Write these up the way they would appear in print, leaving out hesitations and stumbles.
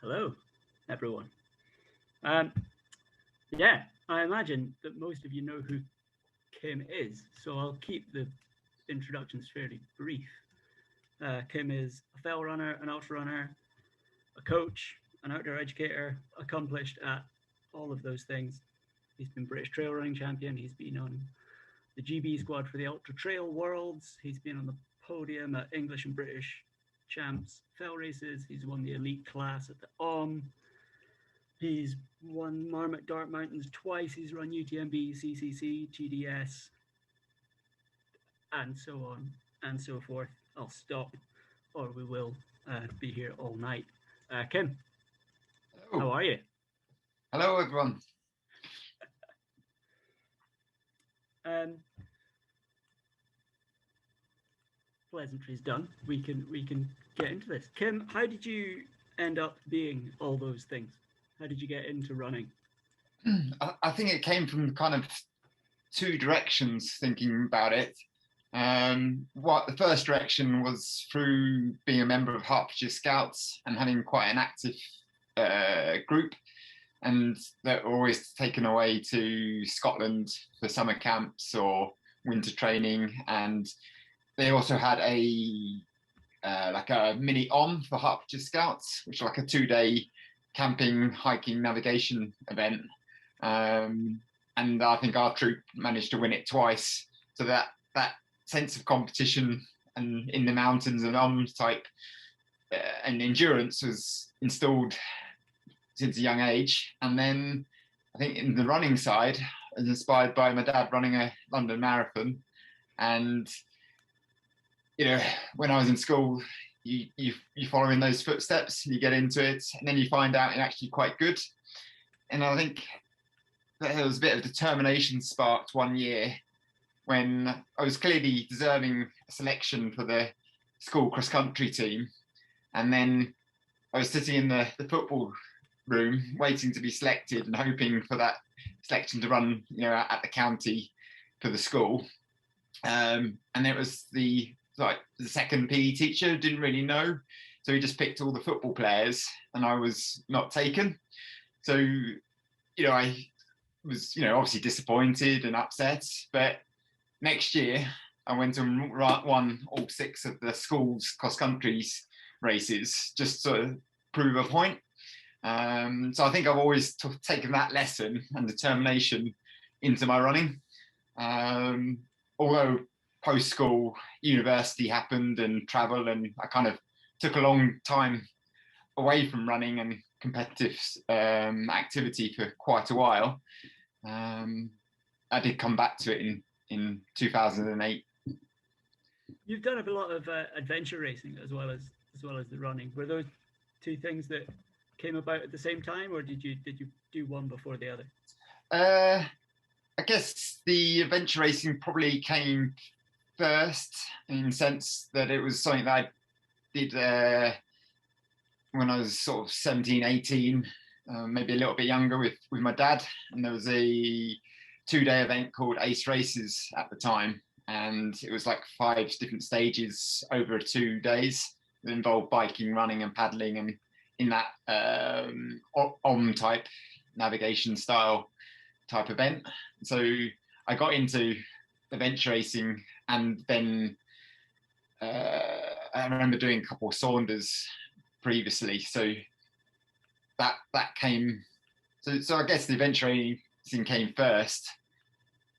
Hello, everyone. Um, yeah, I imagine that most of you know who Kim is, so I'll keep the introductions fairly brief. Kim is a fell runner, an ultra runner, a coach, an outdoor educator, accomplished at all of those things. He's been British trail running champion. He's been on the GB squad for the Ultra Trail Worlds. He's been on the podium at English and British champs fell races. He's won the elite class at the He's won Marmot Dart Mountains twice. He's run UTMB, CCC, TDS, and so on and so forth. I'll stop, or we will be here all night. Kim, Hello. how are you? Hello, everyone. Pleasantries done. We can get into this. Kim, how did you end up being all those things? How did you get into running? I think it came from kind of two directions thinking about it. What the first direction was through being a member of Hertfordshire Scouts and having quite an active group, and they're always taken away to Scotland for summer camps or winter training, and they also had a like a mini on for Hertfordshire Scouts, which is like a 2-day camping, hiking, navigation event. And I think our troop managed to win it twice. So that sense of competition and in the mountains and type and endurance was installed since a young age. And then I think in the running side, I was inspired by my dad running a London marathon. And when I was in school, you follow in those footsteps, you get into it, and then you find out you're actually quite good. And I think there was a bit of determination sparked one year when I was clearly deserving a selection for the school cross country team, and then I was sitting in the football room waiting to be selected and hoping for that selection to run, at the county for the school. And it was the second PE teacher didn't really know, so he just picked all the football players, and I was not taken. So I was obviously disappointed and upset. But next year I went and won all 6 of the school's cross country races just to prove a point. So I think I've always taken that lesson and determination into my running. Although post-school university happened and travel, and I kind of took a long time away from running and competitive activity for quite a while. I did come back to it in 2008. You've done a lot of adventure racing as well as the running. Were those two things that came about at the same time, or did you do one before the other? I guess the adventure racing probably came first, in the sense that it was something that I did when I was sort of 17, 18, maybe a little bit younger with my dad. And there was a 2-day event called Ace Races at the time. And it was like 5 different stages over 2 days that involved biking, running and paddling, and in that type navigation style type event. So I got into adventure racing, and then I remember doing a couple of Saunders previously. So that came. So I guess the adventure racing came first,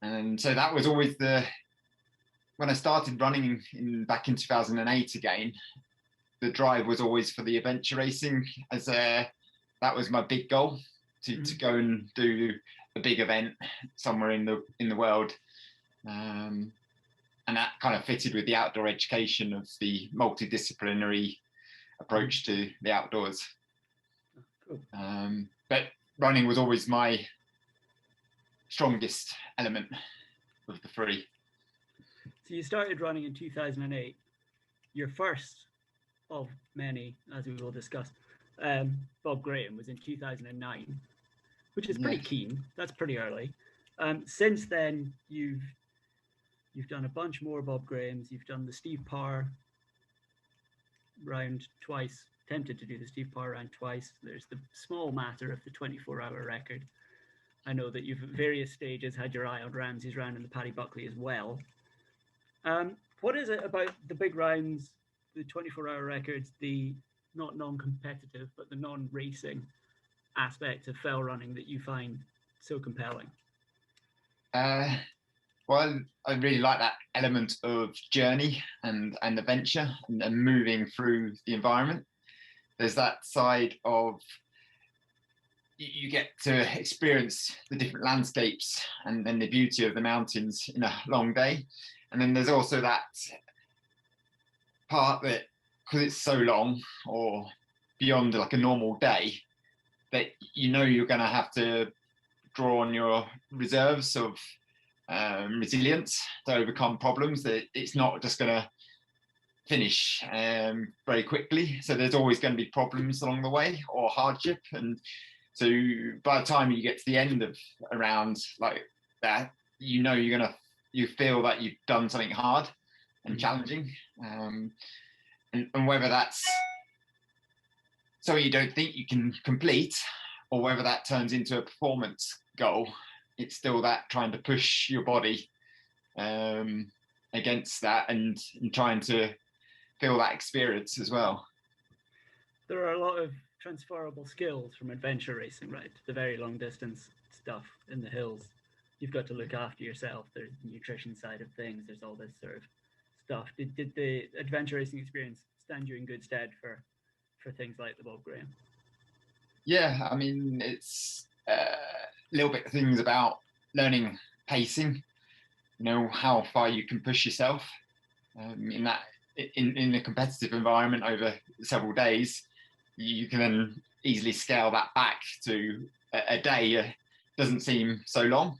and so that was always when I started running back in 2008 again. The drive was always for the adventure racing, as that was my big goal to go and do a big event somewhere in the world. And that kind of fitted with the outdoor education of the multidisciplinary approach to the outdoors. Cool. But running was always my strongest element of the 3. So you started running in 2008. Your first of many, as we will discuss, Bob Graham, was in 2009, which is pretty keen. That's pretty early. Since then, you've done a bunch more Bob Grahams. You've done the Steve Parr Round twice, attempted to do the Steve Parr Round twice. There's the small matter of the 24-hour record. I know that you've at various stages had your eye on Ramsey's round and the Paddy Buckley as well. What is it about the big rounds, the 24-hour records, the not non-competitive, but the non-racing aspect of fell running that you find so compelling? Well, I really like that element of journey and adventure and moving through the environment. There's that side of you get to experience the different landscapes and the beauty of the mountains in a long day. And then there's also that part that, because it's so long or beyond like a normal day, that you know you're going to have to draw on your reserves of resilience to overcome problems, that it's not just going to finish very quickly. So there's always going to be problems along the way or hardship. And so by the time you get to the end of a round like that, you know you feel that you've done something hard and challenging. And whether that's something you don't think you can complete or whether that turns into a performance goal, it's still that trying to push your body against that and trying to feel that experience as well. There are a lot of transferable skills from adventure racing, right? The very long distance stuff in the hills. You've got to look after yourself. There's the nutrition side of things. There's all this sort of stuff. Did the adventure racing experience stand you in good stead for things like the Bob Graham? Yeah, I mean, it's little bit of things about learning pacing, you know, how far you can push yourself in a competitive environment over several days. You can then easily scale that back to a day. Doesn't seem so long,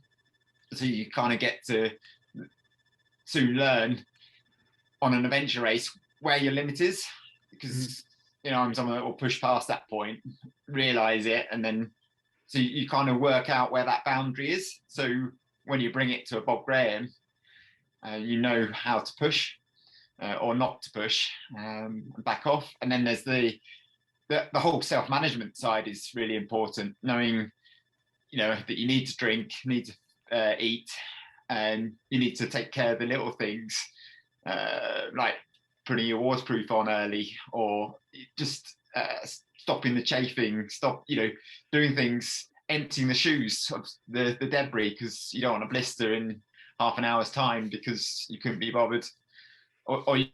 so you kind of get to soon learn on an adventure race where your limit is, because you know, I'm someone that will push past that point, realize it, and then so you kind of work out where that boundary is. So when you bring it to a Bob Graham, you know how to push or not to push, back off. And then there's the whole self-management side is really important, knowing, you know, that you need to drink, need to eat, and you need to take care of the little things, like putting your waterproof on early, or just stopping the chafing, doing things, emptying the shoes of the debris, because you don't want to blister in half an hour's time because you couldn't be bothered, or you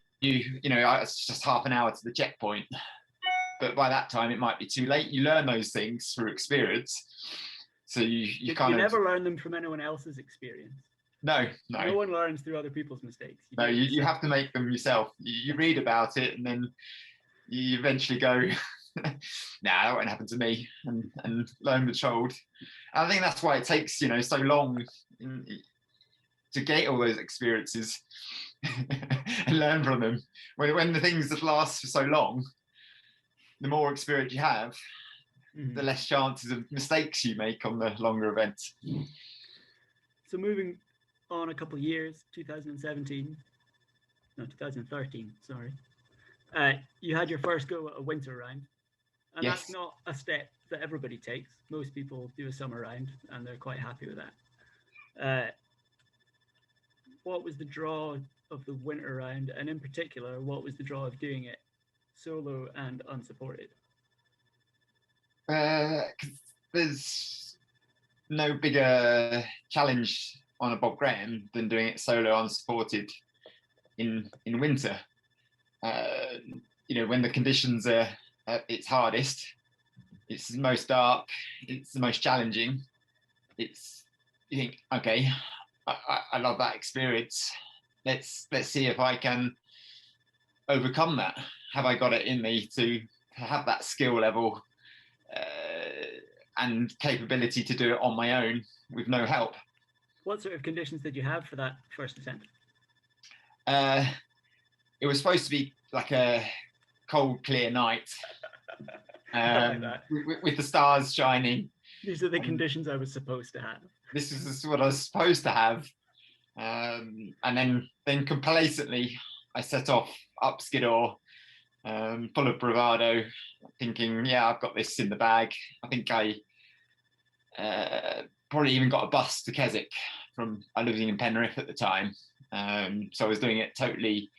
know, it's just half an hour to the checkpoint, but by that time it might be too late. You learn those things through experience, so you never learn them from anyone else's experience. No one learns through other people's mistakes. You have to make them yourself. You read about it and then you eventually go, nah, that won't happen to me, and lo and behold. And I think that's why it takes, you know, so long to get all those experiences and learn from them. When the things that last for so long, the more experience you have, the less chances of mistakes you make on the longer events. So moving on a couple of years, 2013, sorry. You had your first go at a winter round, and yes. That's not a step that everybody takes. Most people do a summer round and they're quite happy with that. What was the draw of the winter round, and in particular, what was the draw of doing it solo and unsupported? There's no bigger challenge on a Bob Graham than doing it solo unsupported in winter. You know, when the conditions are at its hardest, it's the most dark, it's the most challenging. You think, okay, I love that experience. Let's see if I can overcome that. Have I got it in me to have that skill level and capability to do it on my own with no help? What sort of conditions did you have for that first attempt? It was supposed to be like a cold, clear night, with the stars shining. These are the conditions I was supposed to have. This is what I was supposed to have. And then complacently, I set off up Skiddaw, full of bravado, thinking, yeah, I've got this in the bag. I think I probably even got a bus to Keswick from, I was living in Penrith at the time. So I was doing it totally,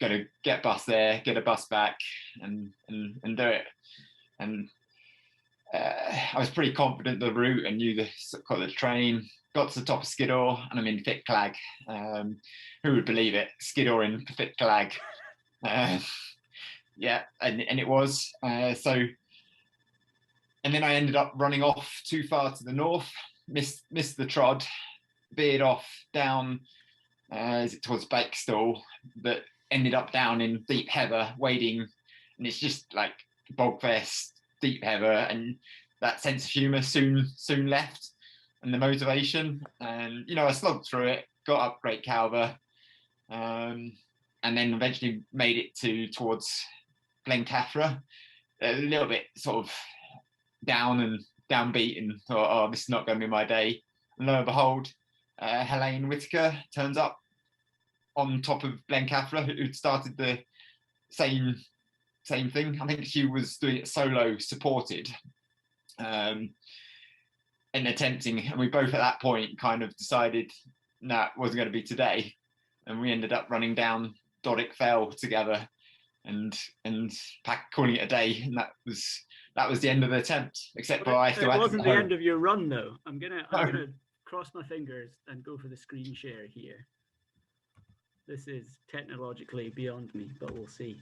going to get a bus there, get a bus back, and do it. And I was pretty confident of the route and knew the train. Got to the top of Skiddaw and I'm in Fitclag. Who would believe it? Skiddaw in Fitclag. Yeah, and it was. So, and then I ended up running off too far to the north, missed the trod, veered off down, is it towards Bakestall, but ended up down in deep heather, wading, and it's just like bogfest, deep heather, and that sense of humour soon left, and the motivation, and I slogged through it, got up Great Calver, and then eventually made it towards Glencathra, a little bit sort of downbeat, and thought, oh, this is not going to be my day. And lo and behold, Helene Whitaker turns up on top of Glencathra, who'd started the same thing. I think she was doing it solo supported, and attempting, and we both at that point kind of decided it wasn't going to be today, and we ended up running down Dodick Fell together and calling it a day, and that was the end of the attempt, except for I still had to go home. It wasn't the end of your run though. I'm gonna cross my fingers and go for the screen share here. This is technologically beyond me, but we'll see.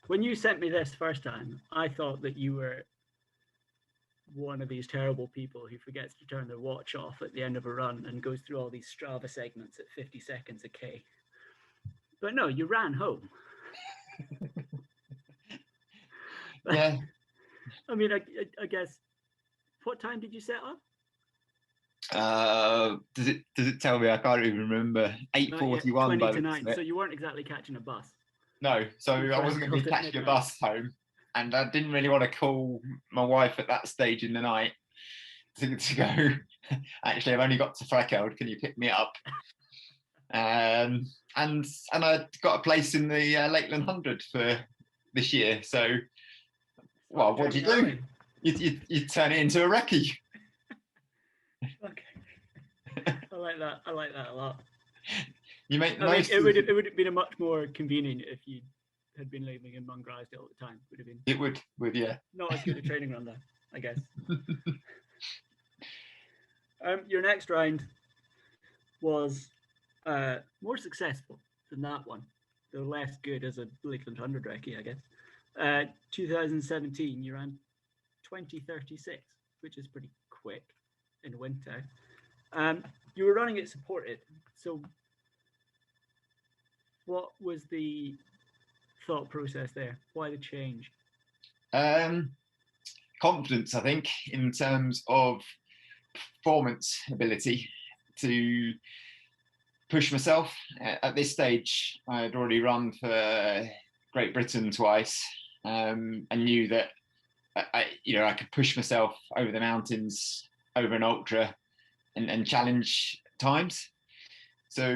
When you sent me this first time, I thought that you were one of these terrible people who forgets to turn their watch off at the end of a run and goes through all these Strava segments at 50 seconds a K. But no, you ran home. Yeah. I mean, I guess, what time did you set up? Does it tell me? I can't even remember. 8:41 20 to 9. So you weren't exactly catching a bus. No, so I wasn't going to be catching a bus home, and I didn't really want to call my wife at that stage in the night to go. Actually, I've only got to Freckeld. Can you pick me up? And I got a place in the Lakeland 100 for this year. So, well, what do you do? You turn it into a recce. Okay. I like that a lot. You make it would have been a much more convenient if you had been living in Mungraisdale at the time. Would have been. It would, yeah. Not as good a training run though, I guess. Your next round was more successful than that one, though less good as a Lakeland 100 recce, I guess. 2017, you ran 20:36, which is pretty quick in winter. You were running it supported, so what was the thought process there? Why the change? Confidence, I think, in terms of performance ability to push myself. At this stage, I had already run for Great Britain twice, and knew that I could push myself over the mountains, over an ultra, and challenge times. So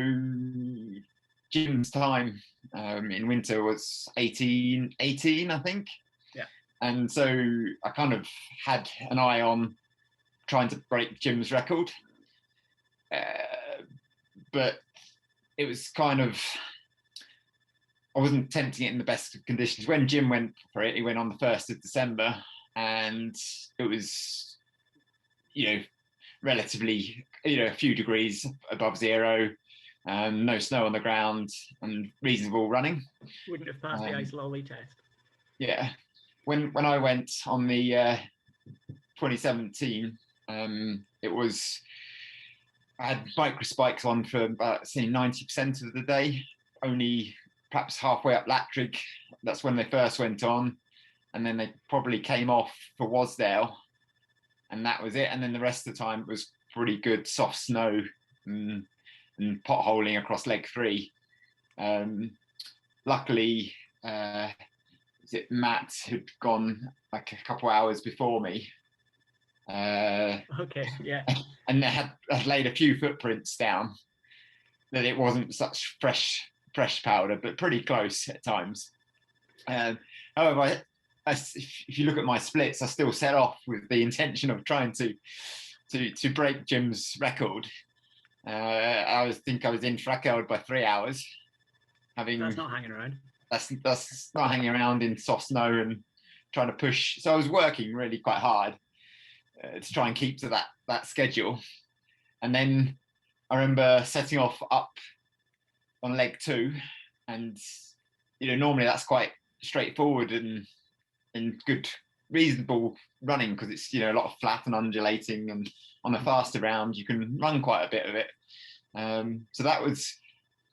Jim's time in winter was 18, I think. Yeah. And so I kind of had an eye on trying to break Jim's record. But it was kind of, I wasn't attempting it in the best of conditions. When Jim went for it, he went on the 1st of December, and it was, relatively, a few degrees above zero, no snow on the ground, and reasonable running. Wouldn't have passed the ice lolly test. Yeah. When I went on the 2017, it was, I had micro spikes on for about 90% of the day, only perhaps halfway up Latrick. That's when they first went on, and then they probably came off for Wasdale, and that was it. And then the rest of the time it was pretty good soft snow and potholing across leg 3. Luckily, Matt had gone like a couple hours before me. Okay, yeah. And they had laid a few footprints down, that it wasn't such fresh fresh powder, but pretty close at times. However, if you look at my splits, I still set off with the intention of trying to break Jim's record. I think I was in Frakeld by 3 hours. That's not hanging around. That's not hanging around in soft snow and trying to push. So I was working really quite hard to try and keep to that schedule. And then I remember setting off up on leg 2, and normally that's quite straightforward and good, reasonable running, because it's a lot of flat and undulating, and on a faster round you can run quite a bit of it. So that was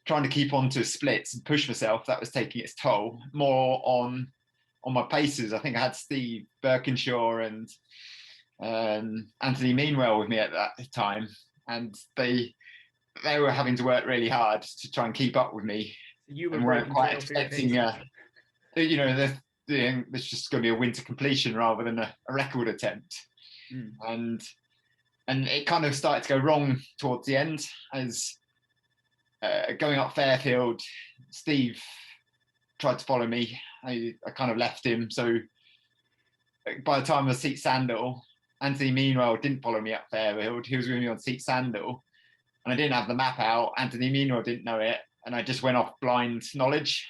trying to keep on to splits and push myself. That was taking its toll more on my paces. I think I had Steve Birkinshaw and Anthony Meanwell with me at that time, and they were having to work really hard to try and keep up with me. So you weren't quite expecting there's just going to be a winter completion rather than a record attempt. And it kind of started to go wrong towards the end, as going up Fairfield, Steve tried to follow me. I kind of left him, so by the time I was Seat Sandal, Anthony Meanwell didn't follow me up Fairfield. He was with me on Seat Sandal, and I didn't have the map out. Anthony Meanwell didn't know it, and I just went off blind knowledge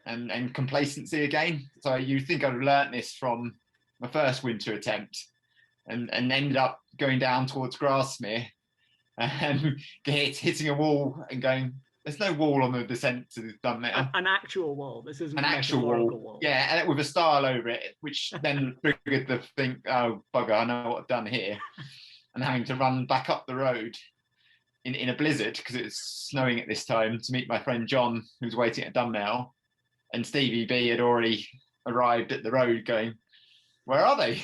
and complacency again. So you think I'd learnt this from my first winter attempt, and ended up going down towards Grasmere and hitting a wall and going, there's no wall on the descent to Dunmere. An actual wall. This is an actual wall. Yeah, and with a stile over it, which then triggered the think, oh bugger, I know what I've done here. And having to run back up the road in a blizzard, because it was snowing at this time, to meet my friend John, who was waiting at Dunmere. And Stevie B had already arrived at the road going, where are they?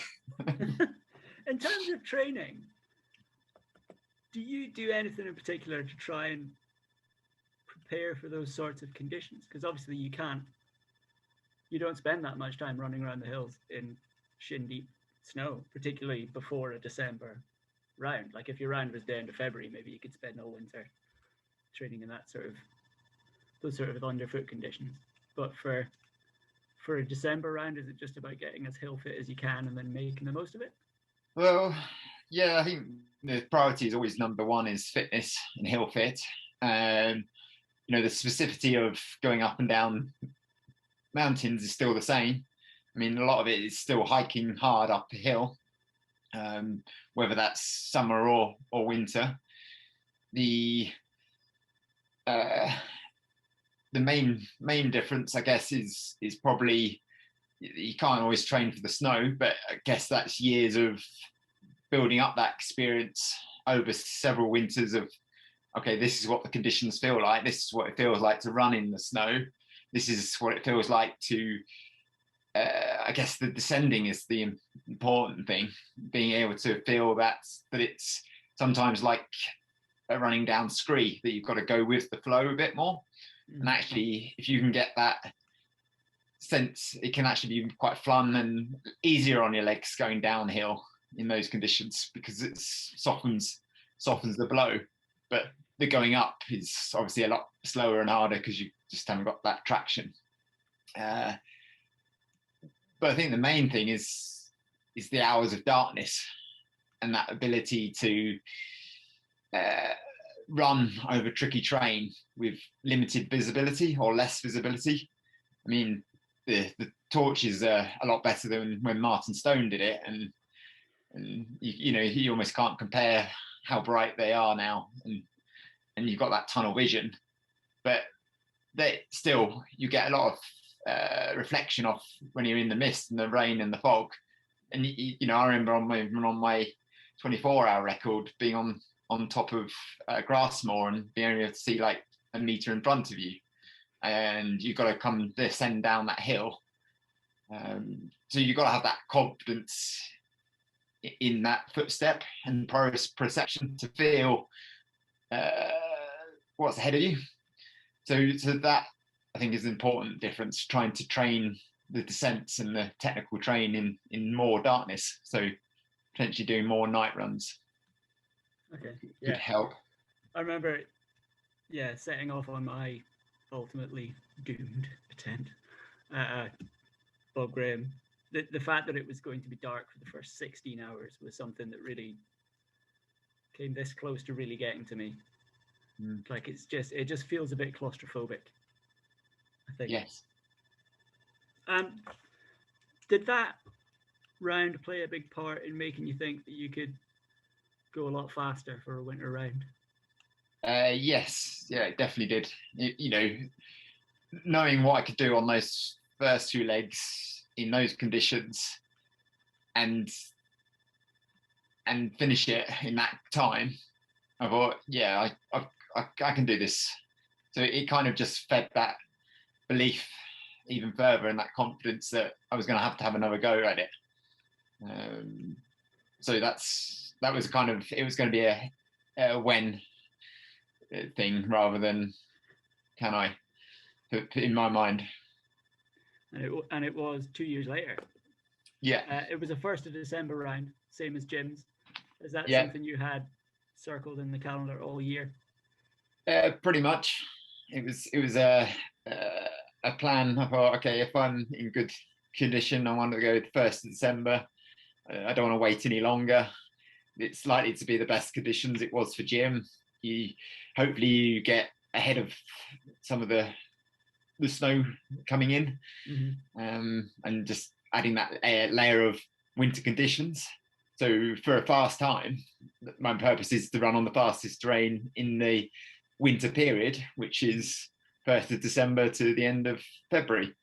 In terms of training, do you do anything in particular to try and prepare for those sorts of conditions? Because obviously you don't spend that much time running around the hills in shin deep snow, particularly before a December round. Like if your round was down to February, maybe you could spend all winter training in those sort of underfoot conditions. But for a December round, is it just about getting as hill fit as you can and then making the most of it? Well, yeah, I think the priority is always number one is fitness and hill fit. The specificity of going up and down mountains is still the same. I mean, a lot of it is still hiking hard up a hill, whether that's summer or winter. The main difference, I guess, is probably you can't always train for the snow, but I guess that's years of building up that experience over several winters of, okay, this is what the conditions feel like. This is what it feels like to run in the snow. This is what it feels like to, I guess the descending is the important thing, being able to feel that it's sometimes like running down scree, that you've got to go with the flow a bit more. And actually, if you can get that sense, it can actually be quite fun and easier on your legs going downhill in those conditions, because it softens the blow. But the going up is obviously a lot slower and harder because you just haven't got that traction. But I think the main thing is the hours of darkness and that ability to run over tricky terrain with limited visibility or less visibility. I mean, the torches are a lot better than when Martin Stone did it, and you almost can't compare how bright they are now, and you've got that tunnel vision, but they still, you get a lot of reflection off when you're in the mist and the rain and the fog. And I remember on my 24-hour record being on top of Grassmore and being able to see like a meter in front of you, and you've got to come descend down that hill. So you've got to have that confidence in that footstep and perception to feel what's ahead of you. So that, I think, is an important difference, trying to train the descents and the technical train in more darkness. So potentially doing more night runs. Okay. Could help. I remember, setting off on my ultimately doomed attempt. Bob Graham, the fact that it was going to be dark for the first 16 hours was something that really came this close to really getting to me. Like it just feels a bit claustrophobic, I think. Yes. Did that round play a big part in making you think that you could go a lot faster for a winter round? Yes, yeah, it definitely did. Knowing what I could do on those first two legs in those conditions, and finish it in that time, I thought, yeah, I can do this. So it kind of just fed that belief even further, and that confidence that I was going to have another go at it. So that was kind of, it was going to be a when thing rather than can I, in my mind. And it was 2 years later. Yeah. It was a 1st of December round, same as Jim's. Is that something you had circled in the calendar all year? Pretty much. It was a plan. I thought, okay, if I'm in good condition, I want to go the 1st of December. I don't want to wait any longer. It's likely to be the best conditions it was for Jim. Hopefully you get ahead of some of the snow coming in, and just adding that layer of winter conditions. So for a fast time, my purpose is to run on the fastest terrain in the winter period, which is 1st of December to the end of February.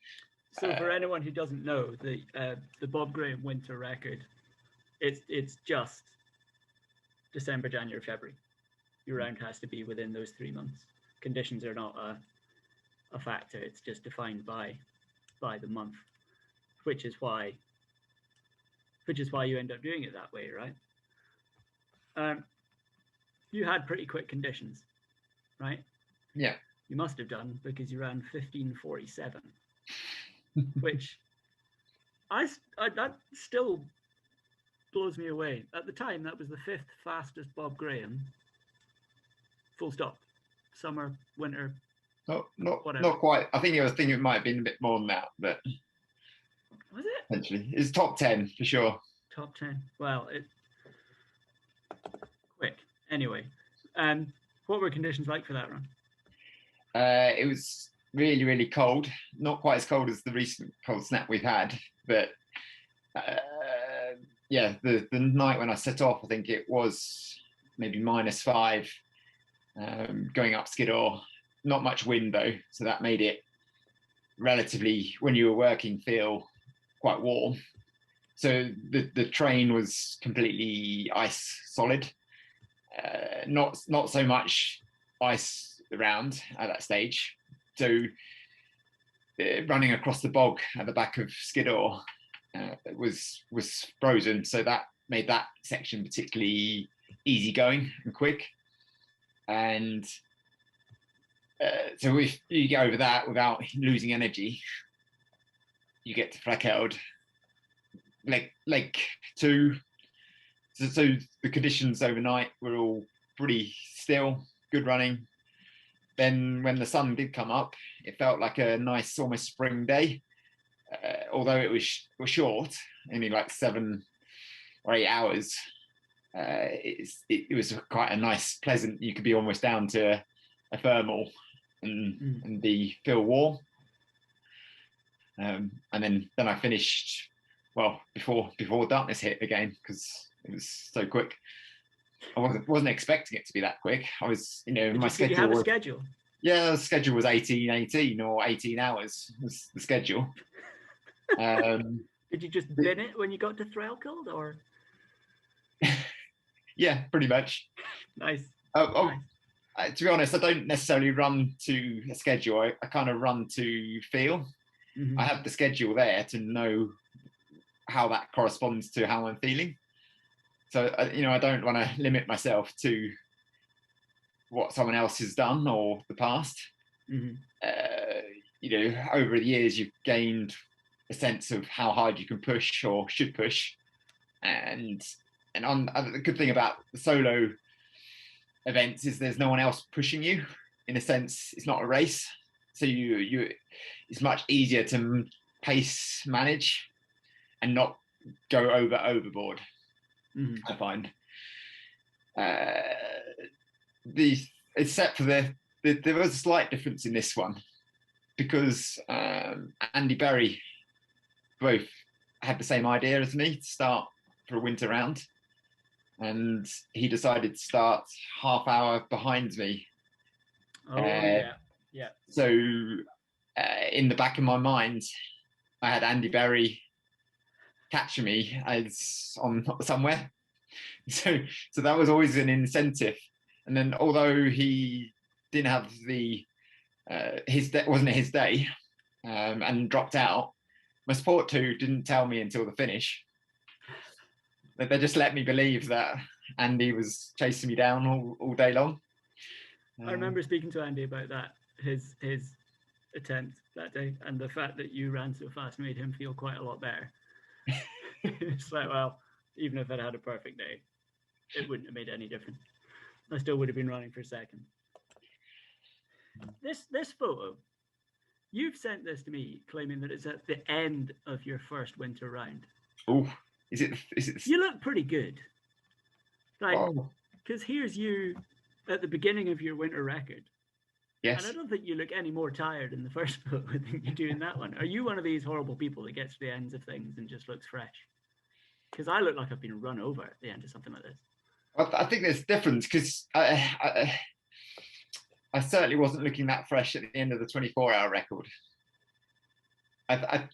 So for anyone who doesn't know, the Bob Graham winter record, it's just December, January, February. Your round has to be within those 3 months. Conditions are not a factor. It's just defined by the month, which is why you end up doing it that way, right? You had pretty quick conditions, right? Yeah. You must have done, because you ran 15:47, which that still blows me away. At the time, that was the 5th fastest Bob Graham. Full stop. Summer, winter. Not quite. I think it might have been a bit more than that, but was it? Essentially, it's top 10 for sure. Top 10. Well, quick. Anyway, what were conditions like for that run? It was really, really cold. Not quite as cold as the recent cold snap we've had, but yeah, the night when I set off, I think it was maybe -5, going up Skiddaw. Not much wind though, so that made it relatively, when you were working, feel quite warm. So the train was completely ice solid. Not so much ice around at that stage. So running across the bog at the back of Skiddaw was frozen. So that made that section particularly easygoing and quick. And so if you get over that without losing energy, you get to Flakeld, leg 2. So the conditions overnight were all pretty still, good running. Then when the sun did come up, it felt like a nice, almost spring day. Although it was short, only like 7 or 8 hours. It was quite a nice, pleasant. You could be almost down to a thermal and feel warm. And then I finished before darkness hit again, because it was so quick. I wasn't expecting it to be that quick. I was, my schedule. Did you have a schedule? Yeah, the schedule was 18 or 18 hours was the schedule. Did you just bin it when you got to Threlkeld, or? Yeah, pretty much. Nice. Nice. To be honest, I don't necessarily run to a schedule. I kind of run to feel. I have the schedule there to know how that corresponds to how I'm feeling. So, I don't want to limit myself to what someone else has done or the past. Over the years, you've gained a sense of how hard you can push or should push. And the good thing about the solo events is there's no one else pushing you. In a sense, it's not a race. so you it's much easier to pace manage and not go overboard. I find except for there was a slight difference in this one because Andy Berry both had the same idea as me to start for a winter round, and he decided to start half hour behind me. Yeah. So in the back of my mind, I had Andy Berry catching me as on somewhere. So that was always an incentive. And then although he didn't have the wasn't his day and dropped out, my support two didn't tell me until the finish. They just let me believe that Andy was chasing me down all day long. I remember speaking to Andy about that, his attempt that day, and the fact that you ran so fast made him feel quite a lot better. It's like, well, even if I'd had a perfect day, it wouldn't have made any difference. I still would have been running for second. This photo, you've sent this to me claiming that it's at the end of your first winter round. Oh, is it? You look pretty good. Like, because here's you at the beginning of your winter record. Yes. And I don't think you look any more tired in the first photo than you do in that one. Are you one of these horrible people that gets to the ends of things and just looks fresh? Because I look like I've been run over at the end of something like this. I think there's a difference because I certainly wasn't looking that fresh at the end of the 24-hour record. I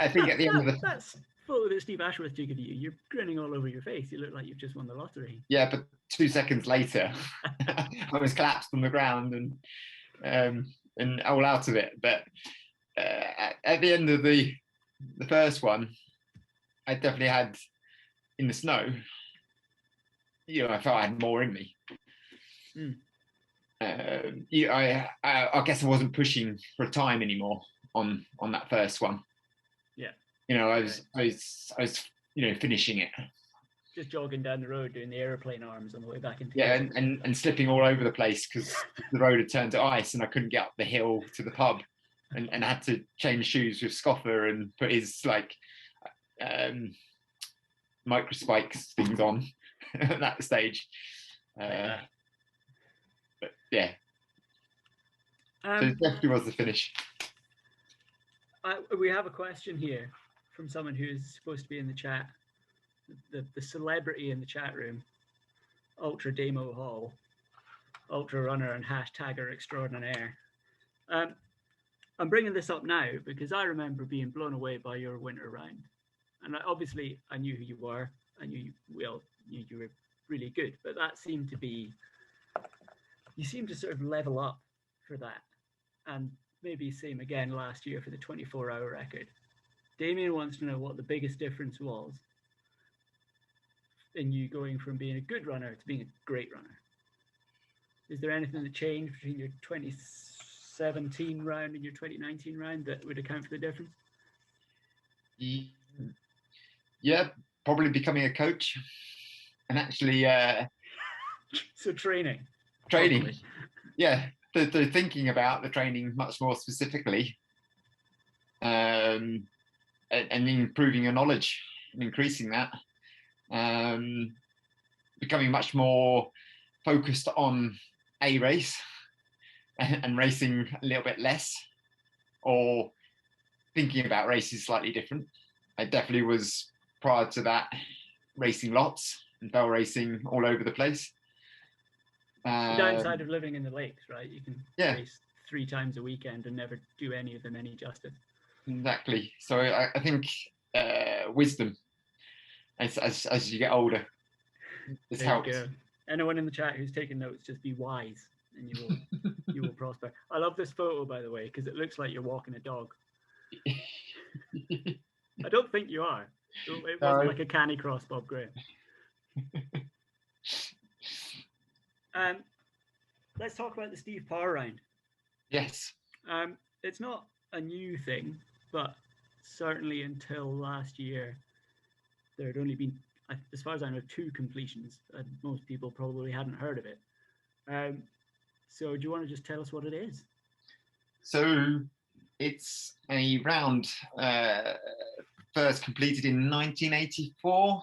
think at the end of the... That's photo that Steve Ashworth took of you. You're grinning all over your face. You look like you've just won the lottery. Yeah, but 2 seconds later, I was collapsed on the ground and all out of it. But at the end of the first one, I definitely had in the snow. I felt I had more in me. I guess I wasn't pushing for time anymore on that first one. Yeah. I was finishing it. Just jogging down the road doing the aeroplane arms on the way back into and slipping all over the place because the road had turned to ice and I couldn't get up the hill to the pub and had to change shoes with Scoffer and put his microspikes things on at that stage. But yeah. So it definitely was the finish. We have a question here from someone who is supposed to be in the chat. The celebrity in the chat room, Ultra Demo Hall, Ultra Runner and hashtagger extraordinaire. I'm bringing this up now because I remember being blown away by your winter round. And obviously I knew who you were. I knew you were really good, but that seemed to be, you seemed to sort of level up for that. And maybe same again last year for the 24-hour record. Damien wants to know what the biggest difference was in you going from being a good runner to being a great runner. Is there anything that changed between your 2017 round and your 2019 round that would account for the difference? Yeah, probably becoming a coach and actually so training probably. Yeah, they're thinking about the training much more specifically and improving your knowledge and increasing that, becoming much more focused on a race and racing a little bit less, or thinking about races slightly different. I definitely was, prior to that, racing lots and fell racing all over the place. The downside of living in the lakes, right? You can race 3 times a weekend and never do any of them any justice. Exactly. So I think wisdom as you get older has helped. Anyone in the chat who's taking notes, just be wise and you will prosper. I love this photo, by the way, because it looks like you're walking a dog. I don't think you are. It wasn't like a Canicross Bob Graham. Let's talk about the Steve Parr Round. Yes. It's not a new thing, but certainly until last year, there had only been, as far as I know, 2 completions. Most people probably hadn't heard of it. So do you want to just tell us what it is? So it's a round first completed in 1984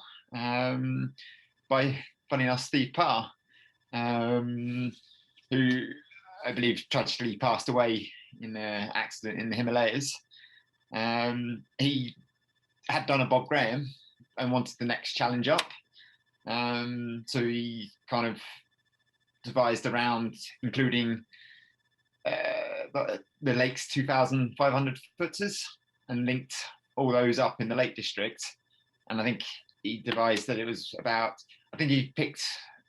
by, funny enough, Steve Parr, who I believe tragically passed away in an accident in the Himalayas. He had done a Bob Graham and wanted the next challenge up. So he kind of devised a round including the Lake's 2,500 footers and linked all those up in the Lake District. And I think he devised that it was about, I think he picked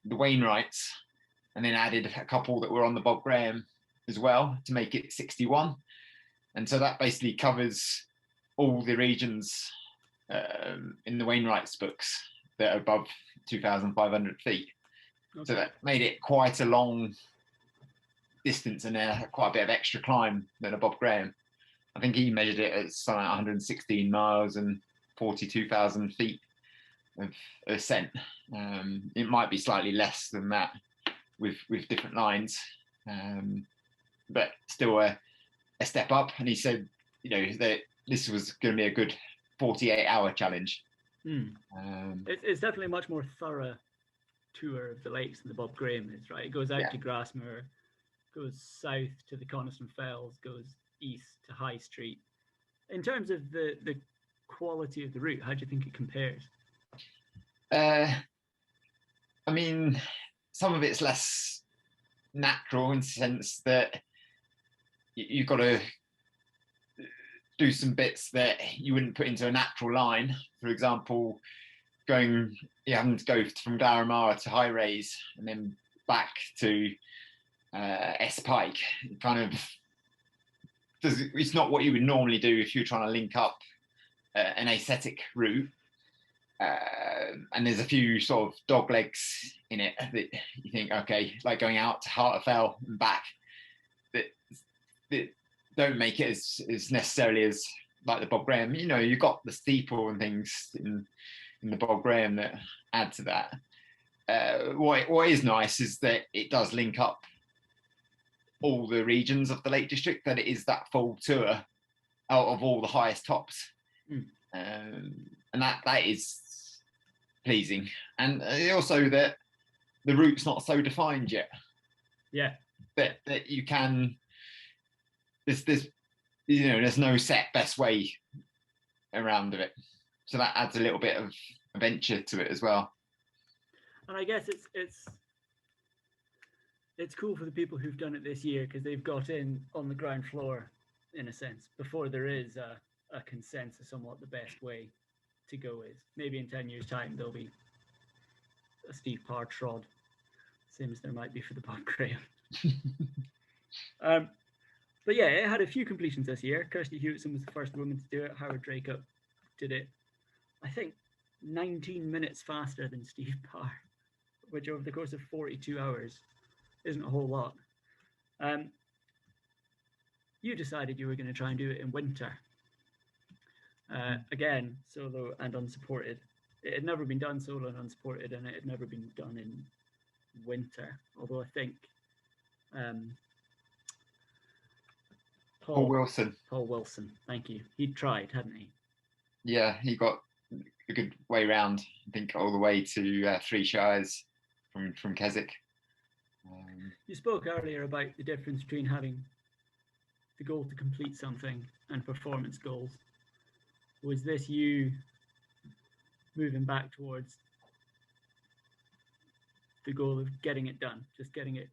the Wainwrights and then added a couple that were on the Bob Graham as well to make it 61. And so that basically covers all the regions in the Wainwrights books that are above 2,500 feet. Okay. So that made it quite a long distance and quite a bit of extra climb than a Bob Graham. I think he measured it at something like 116 miles and 42,000 feet of ascent. It might be slightly less than that with different lines, but still a step up. And he said, that this was going to be a good 48-hour challenge. It's definitely a much more thorough tour of the lakes than the Bob Graham is, right? It goes out to Grasmere, goes south to the Coniston Fells, goes east to High Street. In terms of the quality of the route, how do you think it compares? I mean, some of it's less natural in the sense that you've got to do some bits that you wouldn't put into a natural line. For example, having to go from Glaramara to High Raise and then back to S Pike. It's not what you would normally do if you're trying to link up an ascetic route. And there's a few sort of dog legs in it that you think, okay, like going out to Heart of Fell and back, that don't make it as necessarily as like the Bob Graham. You've got the steeple and things in the Bob Graham that add to that. What is nice is that it does link up all the regions of the Lake District, that it is that full tour out of all the highest tops. And that is pleasing. And also that the route's not so defined yet. Yeah. That you can, there's no set best way around it. So that adds a little bit of adventure to it as well. And I guess it's cool for the people who've done it this year because they've got in on the ground floor, in a sense, before there is a consensus on what the best way to go is. Maybe in 10 years' time there'll be a Steve Parr trod, same as there might be for the Bob Graham. But yeah, it had a few completions this year. Kirsty Hewitson was the first woman to do it. Howard Dracup did it, I think, 19 minutes faster than Steve Parr, which over the course of 42 hours isn't a whole lot. You decided you were going to try and do it in winter. Again, solo and unsupported. It had never been done solo and unsupported, and it had never been done in winter. Although I think Paul Wilson. Paul Wilson, thank you. He'd tried, hadn't he? Yeah, he got a good way round. I think all the way to Three Shires from Keswick. You spoke earlier about the difference between having the goal to complete something and performance goals. Was this you moving back towards the goal of getting it done, just getting it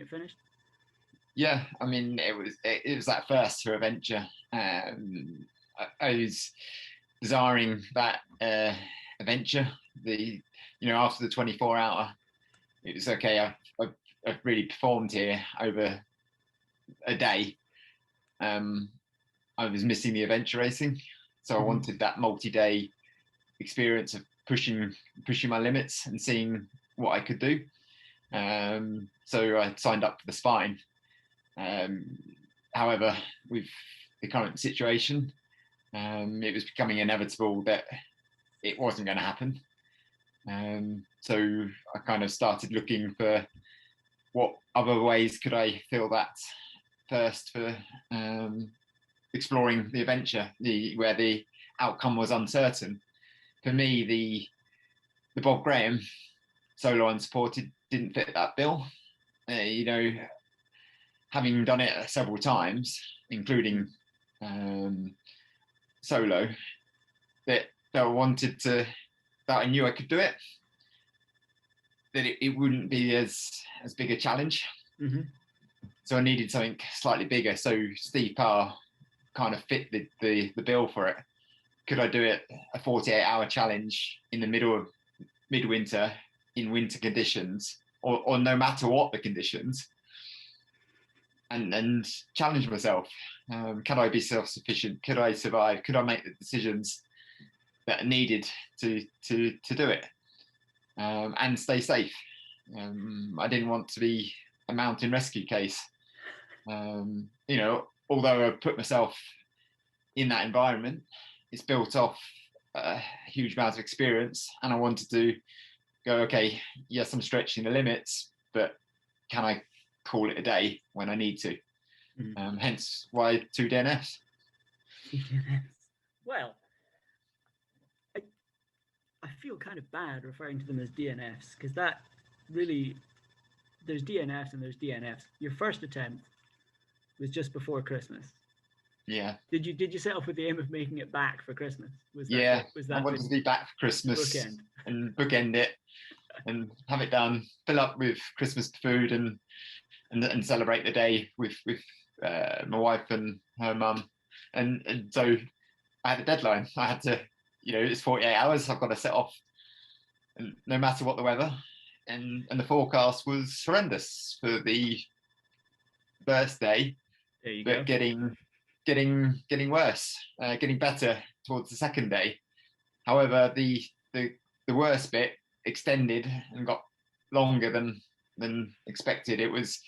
finished? Yeah, I mean, it was that first for adventure. I was desiring that adventure. After the 24-hour, it was okay. I've really performed here over a day. I was missing the adventure racing, so I wanted that multi-day experience of pushing my limits and seeing what I could do. So I signed up for the Spine. However, with the current situation, it was becoming inevitable that it wasn't going to happen. So I kind of started looking for what other ways could I fill that thirst for exploring the adventure, where the outcome was uncertain. For me, the Bob Graham solo unsupported didn't fit that bill. Having done it several times, including solo, that I wanted to, that I knew I could do it, that it wouldn't be as big a challenge. Mm-hmm. So I needed something slightly bigger. So Steve Parr kind of fit the bill for it. Could I do it a 48-hour challenge in the middle of midwinter in winter conditions, or no matter what the conditions, and challenge myself? Can I be self-sufficient? Could I survive? Could I make the decisions that are needed to do it, and stay safe? I didn't want to be a mountain rescue case. Although I put myself in that environment, it's built off a huge amount of experience, and I wanted to go, okay, yes, I'm stretching the limits, but can I call it a day when I need to? Mm-hmm. Hence why 2 DNFs. Well, I feel kind of bad referring to them as DNFs, because that really, there's DNFs and there's DNFs. Your first attempt was just before Christmas. Yeah. Did you set off with the aim of making it back for Christmas? Was that I wanted to be back for Christmas and bookend it and have it done, fill up with Christmas food and celebrate the day with my wife and her mum. And so I had a deadline. I had to, it's 48 hours. I've got to set off, and no matter what the weather. And the forecast was horrendous for the first day. There you go. Getting worse, getting better towards the second day. However, the worst bit extended and got longer than expected. It was,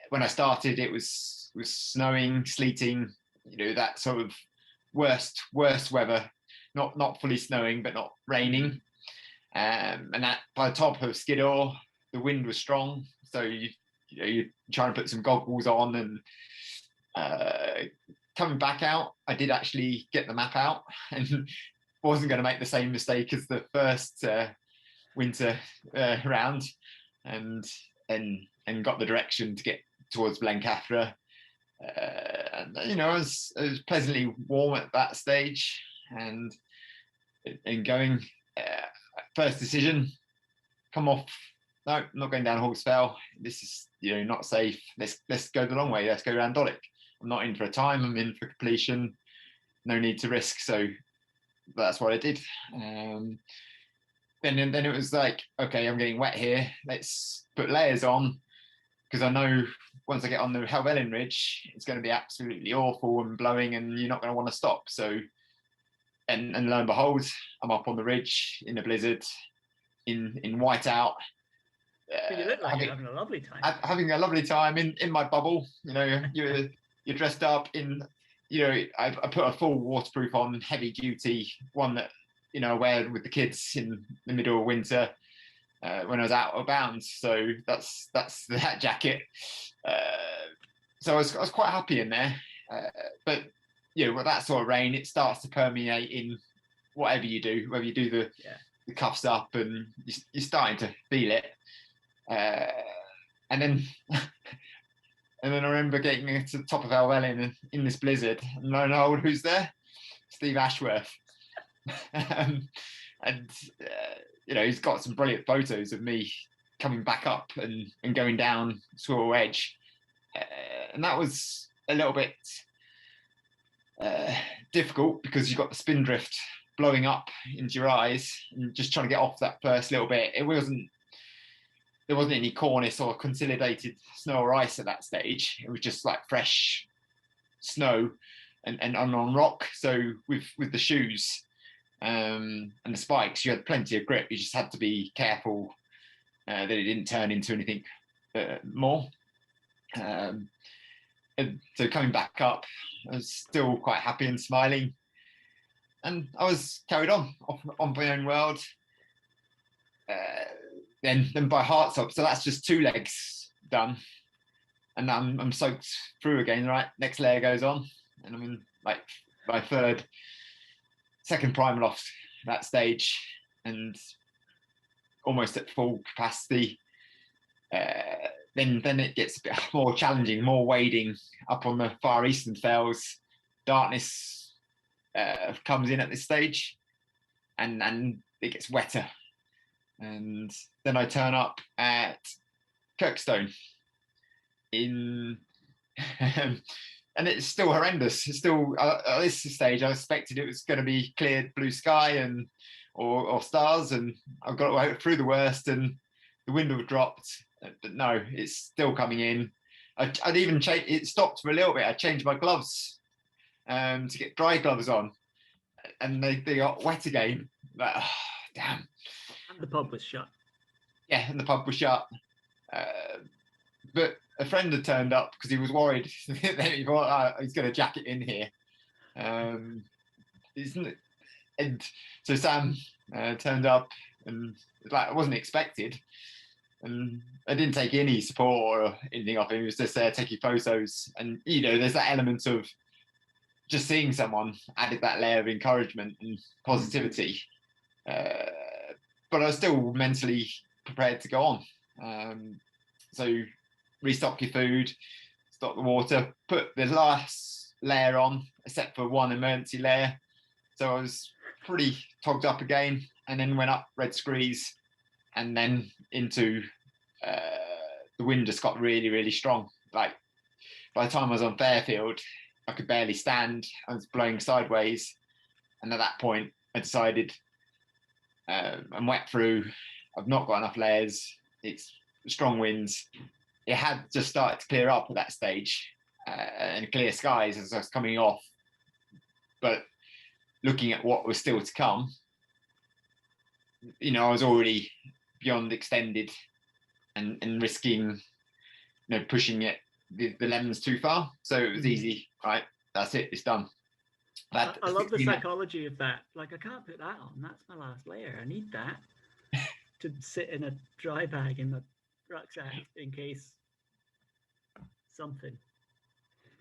when I started, it was snowing, sleeting, that sort of worst weather, not fully snowing, but not raining. And that by the top of Skiddaw, the wind was strong. So you're trying to put some goggles on, and coming back out, I did actually get the map out and wasn't going to make the same mistake as the first winter round, and got the direction to get towards Blencathra. I was pleasantly warm at that stage, and going, first decision, come off. No, I'm not going down Horsfell. This is not safe. Let's go the long way. Let's go around Dolick. I'm not in for a time. I'm in for completion. No need to risk. So that's what I did. Then it was like, okay, I'm getting wet here. Let's put layers on, because I know once I get on the Helvellyn Ridge, it's going to be absolutely awful and blowing, and you're not going to want to stop. So, and lo and behold, I'm up on the ridge in a blizzard, in whiteout. You look like you're having a lovely time. Having a lovely time in my bubble. You're dressed up in, I put a full waterproof on, heavy duty one that I wear with the kids in the middle of winter when I was out of bounds. So that's that jacket. So I was quite happy in there. But with that sort of rain, it starts to permeate in whatever you do, whether you do the cuffs up, and you're starting to feel it. And then I remember getting to the top of Helvellyn in this blizzard, and lo and behold, who's there? Steve Ashworth. He's got some brilliant photos of me coming back up and going down Swirl Edge, and that was a little bit difficult, because you've got the spindrift blowing up into your eyes and just trying to get off that first little bit. There wasn't any cornice or consolidated snow or ice at that stage. It was just like fresh snow and on rock. So with the shoes and the spikes, you had plenty of grip. You just had to be careful that it didn't turn into anything more. And so coming back up, I was still quite happy and smiling. And I was carried on my own world. Then by Hartsop, so that's just 2 legs done. and I'm soaked through again. Right, next layer goes on, and I'm in like my second prime loft that stage, and almost at full capacity. Then it gets a bit more challenging, more wading up on the far eastern fells. Darkness comes in at this stage, and it gets wetter. And then I turn up at Kirkstone in and it's still horrendous. It's still at this stage I expected it was going to be clear blue sky and or stars, and I got through the worst and the wind had dropped, but no, it's still coming in. I'd even change it, stopped for a little bit. I changed my gloves to get dry gloves on, and they got wet again. But oh, damn. And the pub was shut. Yeah, and the pub was shut. But a friend had turned up because he was worried. He thought, he's going to jack it in here. And so Sam turned up, and like it wasn't expected. And I didn't take any support or anything off him. He was just there taking photos. And, you know, there's that element of just seeing someone added that layer of encouragement and positivity. But I was still mentally prepared to go on. So restock your food, stock the water, put the last layer on, except for one emergency layer. So I was pretty togged up again, and then went up Red Screes, and then into the wind just got really, really strong. Like by the time I was on Fairfield, I could barely stand. I was blowing sideways, and at that point, I decided I'm wet through. I've not got enough layers. It's strong winds. It had just started to clear up at that stage, and clear skies as I was coming off. But looking at what was still to come, you know, I was already beyond extended and risking, you know, pushing it the lemons too far. So it was easy. Right, that's it. It's done. I love the psychology of that. Like, I can't put that on. That's my last layer. I need that to sit in a dry bag in the rucksack in case something.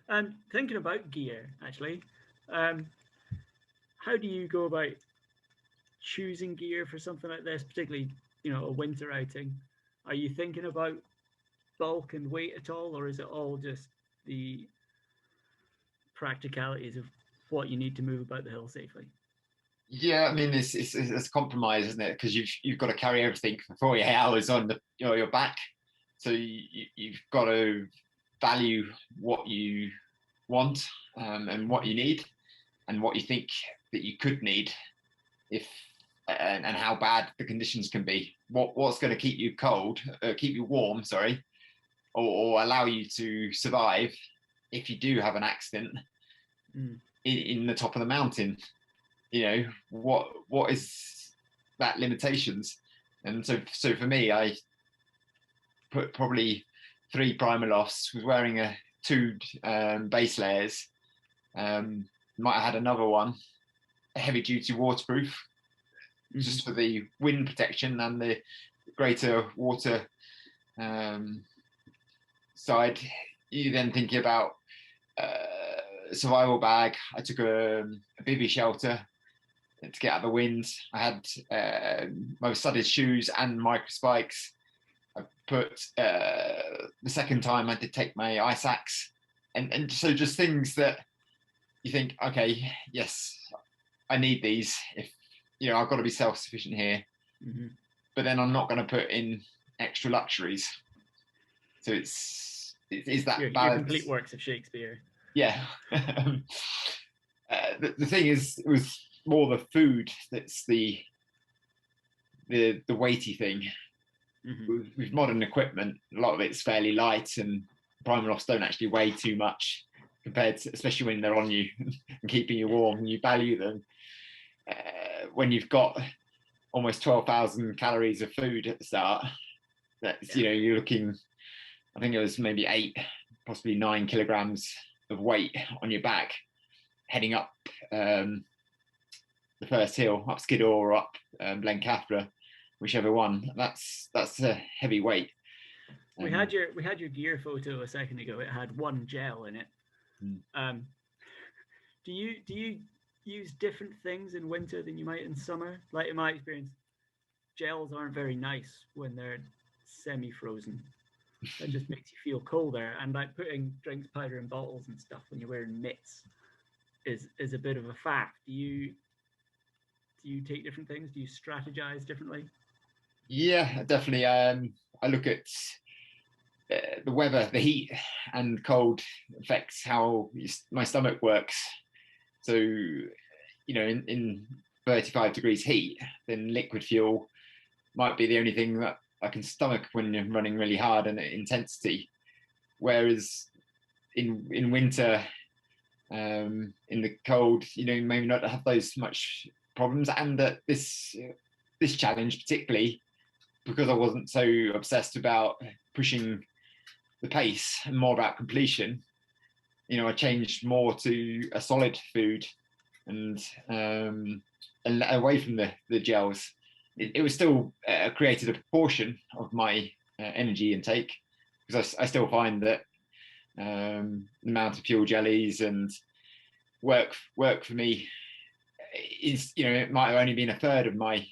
And thinking about gear, actually, how do you go about choosing gear for something like this, particularly, you know, a winter outing? Are you thinking about bulk and weight at all, or is it all just the practicalities of what you need to move about the hill safely? Yeah, I mean it's a compromise, isn't it? Because you've got to carry everything for 48 hours on your back, so you've got to value what you want and what you need and what you think that you could need if and how bad the conditions can be. What's going to keep you keep you warm, sorry, or allow you to survive if you do have an accident in the top of the mountain. You know, what is that limitations? And so for me, I put probably 3 primer lofts, was wearing 2 base layers, might have had another one, a heavy duty waterproof, just for the wind protection and the greater water side. You then thinking about survival bag. I took a bivvy shelter to get out of the wind. I had my studded shoes and micro spikes. I put the second time I did take my ice axe, and so just things that you think, okay, yes, I need these. If you know, I've got to be self-sufficient here, but then I'm not going to put in extra luxuries. So it's that your complete works of Shakespeare. Yeah. The thing is, it was more the food that's the weighty thing. With modern equipment, a lot of it's fairly light, and primer lofts don't actually weigh too much compared to, especially when they're on you and keeping you warm, and you value them. When you've got almost 12,000 calories of food at the start, that's, you know, you're looking, I think it was maybe 8, possibly 9 kilograms of weight on your back, heading up the first hill, up Skiddaw or up Blencathra, whichever one. That's a heavy weight. We had your gear photo a second ago. It had one gel in it. Mm. Do you use different things in winter than you might in summer? Like in my experience, gels aren't very nice when they're semi-frozen. That just makes you feel colder. And like putting drinks powder in bottles and stuff when you're wearing mitts is a bit of a fact. Do you take different things? Do you strategize differently? Yeah, definitely. I look at the weather, the heat and cold affects how my stomach works. So, in 35 degrees heat, then liquid fuel might be the only thing that I can stomach when you're running really hard and at intensity. Whereas in winter, in the cold, maybe not have those much problems. And that this challenge particularly, because I wasn't so obsessed about pushing the pace and more about completion, I changed more to a solid food and away from the gels. It was still created a proportion of my energy intake, because I still find that the amount of fuel jellies and work for me is, it might have only been a third of my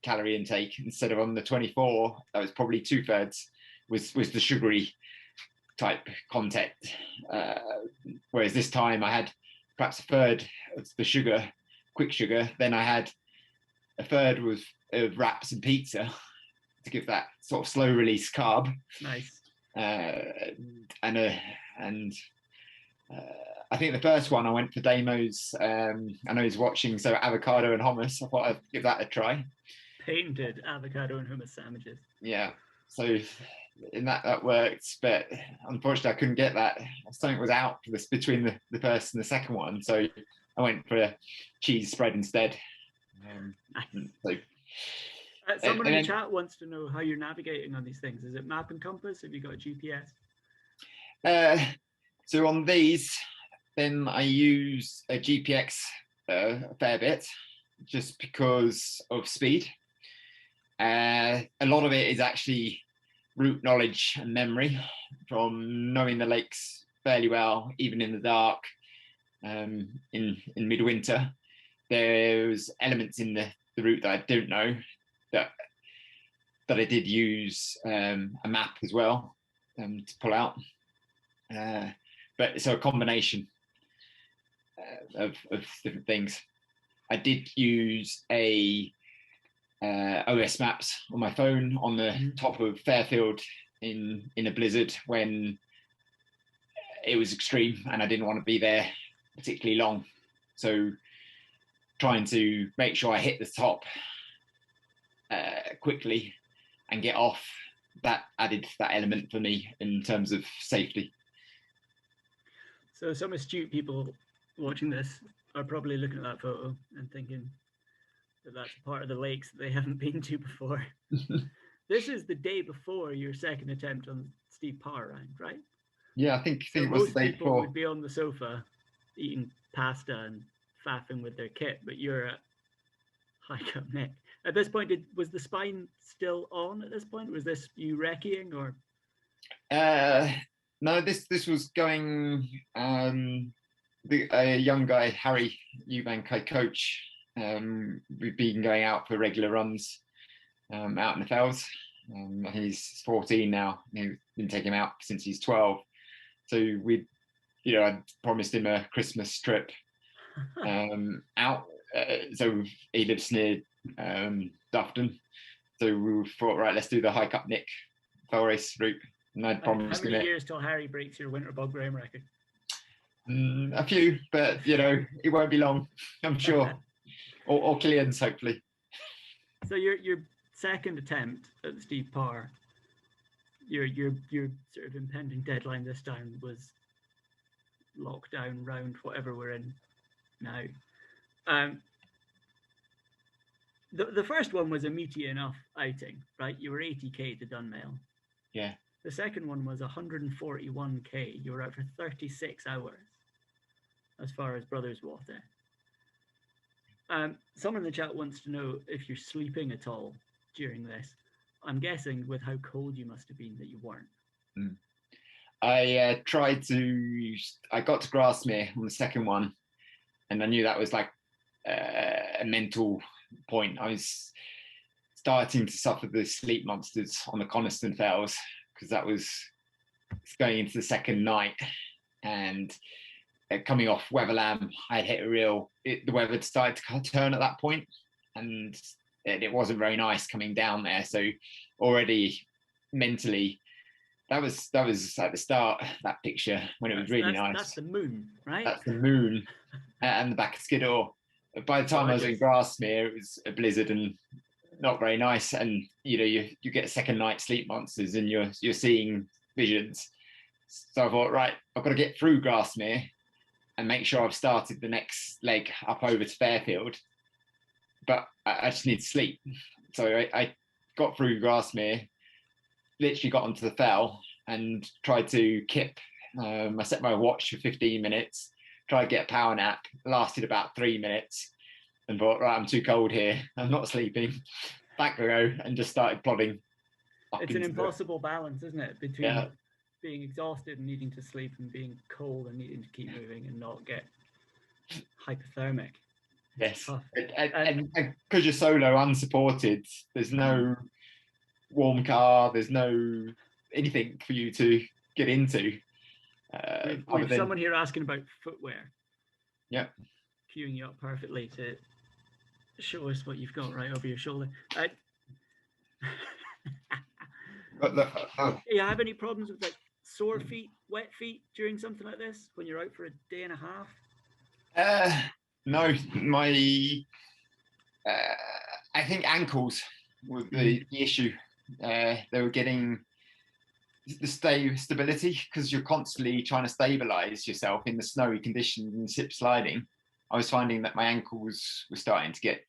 calorie intake. Instead of on the 24, that was probably 2/3 was the sugary type content. Whereas this time I had perhaps a third of the sugar, quick sugar. Then I had a third of wraps and pizza to give that sort of slow release carb. Nice. I think the first one I went for Damo's. I know he's watching, so avocado and hummus. I thought I'd give that a try. Painted avocado and hummus sandwiches. Yeah, so in that worked, but unfortunately I couldn't get that. Something was out for this between the first and the second one, so I went for a cheese spread instead. Someone in the chat wants to know how you're navigating on these things. Is it map and compass? Have you got a GPS? So on these, then I use a GPX a fair bit, just because of speed. A lot of it is actually route knowledge and memory from knowing the lakes fairly well, even in the dark. In midwinter, there's elements in the route that I don't know that I did use a map as well to pull out. But so a combination of different things. I did use a OS maps on my phone on the top of Fairfield in a blizzard when it was extreme and I didn't want to be there particularly long. So trying to make sure I hit the top quickly and get off, that added that element for me in terms of safety. So some astute people watching this are probably looking at that photo and thinking that that's a part of the lakes that they haven't been to before. This is the day before your second attempt on Steve Parr Round, right? Yeah, I think so it was the day people before. Would be on the sofa eating pasta and faffing with their kit, but you're at hike up neck. At this point, was the spine still on at this point? Was this you recceing or? No, this was going. A young guy, Harry Eubank, I coach. We've been going out for regular runs out in the fells. He's 14 now. We've been taking him out since he's 12. So I promised him a Christmas trip out. So he lives near Dufton. So we thought, right, let's do the hike up Nick fell race route. And I promised him it. How many years till Harry breaks your winter bog graham record? A few, but it won't be long, I'm sure. or Killian's, hopefully. So your second attempt at the Steve Parr, your sort of impending deadline this time was lockdown round whatever we're in now. The first one was a meaty enough outing, right? You were 80k to Dunmail. Yeah. The second one was 141k. You were out for 36 hours as far as Brothers Water. Someone in the chat wants to know if you're sleeping at all during this. I'm guessing with how cold you must have been that you weren't. I I got to Grasmere on the second one, and I knew that was like a mental point. I was starting to suffer the sleep monsters on the Coniston Fells because that was going into the second night, and coming off Weatherlam, I'd hit the weather had started to turn at that point, and it wasn't very nice coming down there. So already mentally, that was at the start, that picture when it was really nice. That's the moon, right? That's the moon and the back of Skiddaw. By the time I was in Grasmere, it was a blizzard and not very nice. And you get second night sleep monsters and you're seeing visions. So I thought, right, I've got to get through Grasmere and make sure I've started the next leg up over to Fairfield. But I just need to sleep. So I got through Grasmere, literally got onto the fell and tried to kip. I set my watch for 15 minutes, tried to get a power nap, lasted about 3 minutes, and thought, right, I'm too cold here, I'm not sleeping, back we go, and just started plodding. It's an impossible balance, isn't it, between being exhausted and needing to sleep and being cold and needing to keep moving and not get hypothermic. Yes, and because you're solo, unsupported, there's no warm car, there's no anything for you to get into. We've someone here asking about footwear. Yeah. Queuing you up perfectly to show us what you've got right over your shoulder. Do you have any problems with like sore feet, wet feet during something like this when you're out for a day and a half? No, I think ankles were the issue. They were getting the stability because you're constantly trying to stabilize yourself in the snowy conditions and slip sliding. I was finding that my ankles were starting to get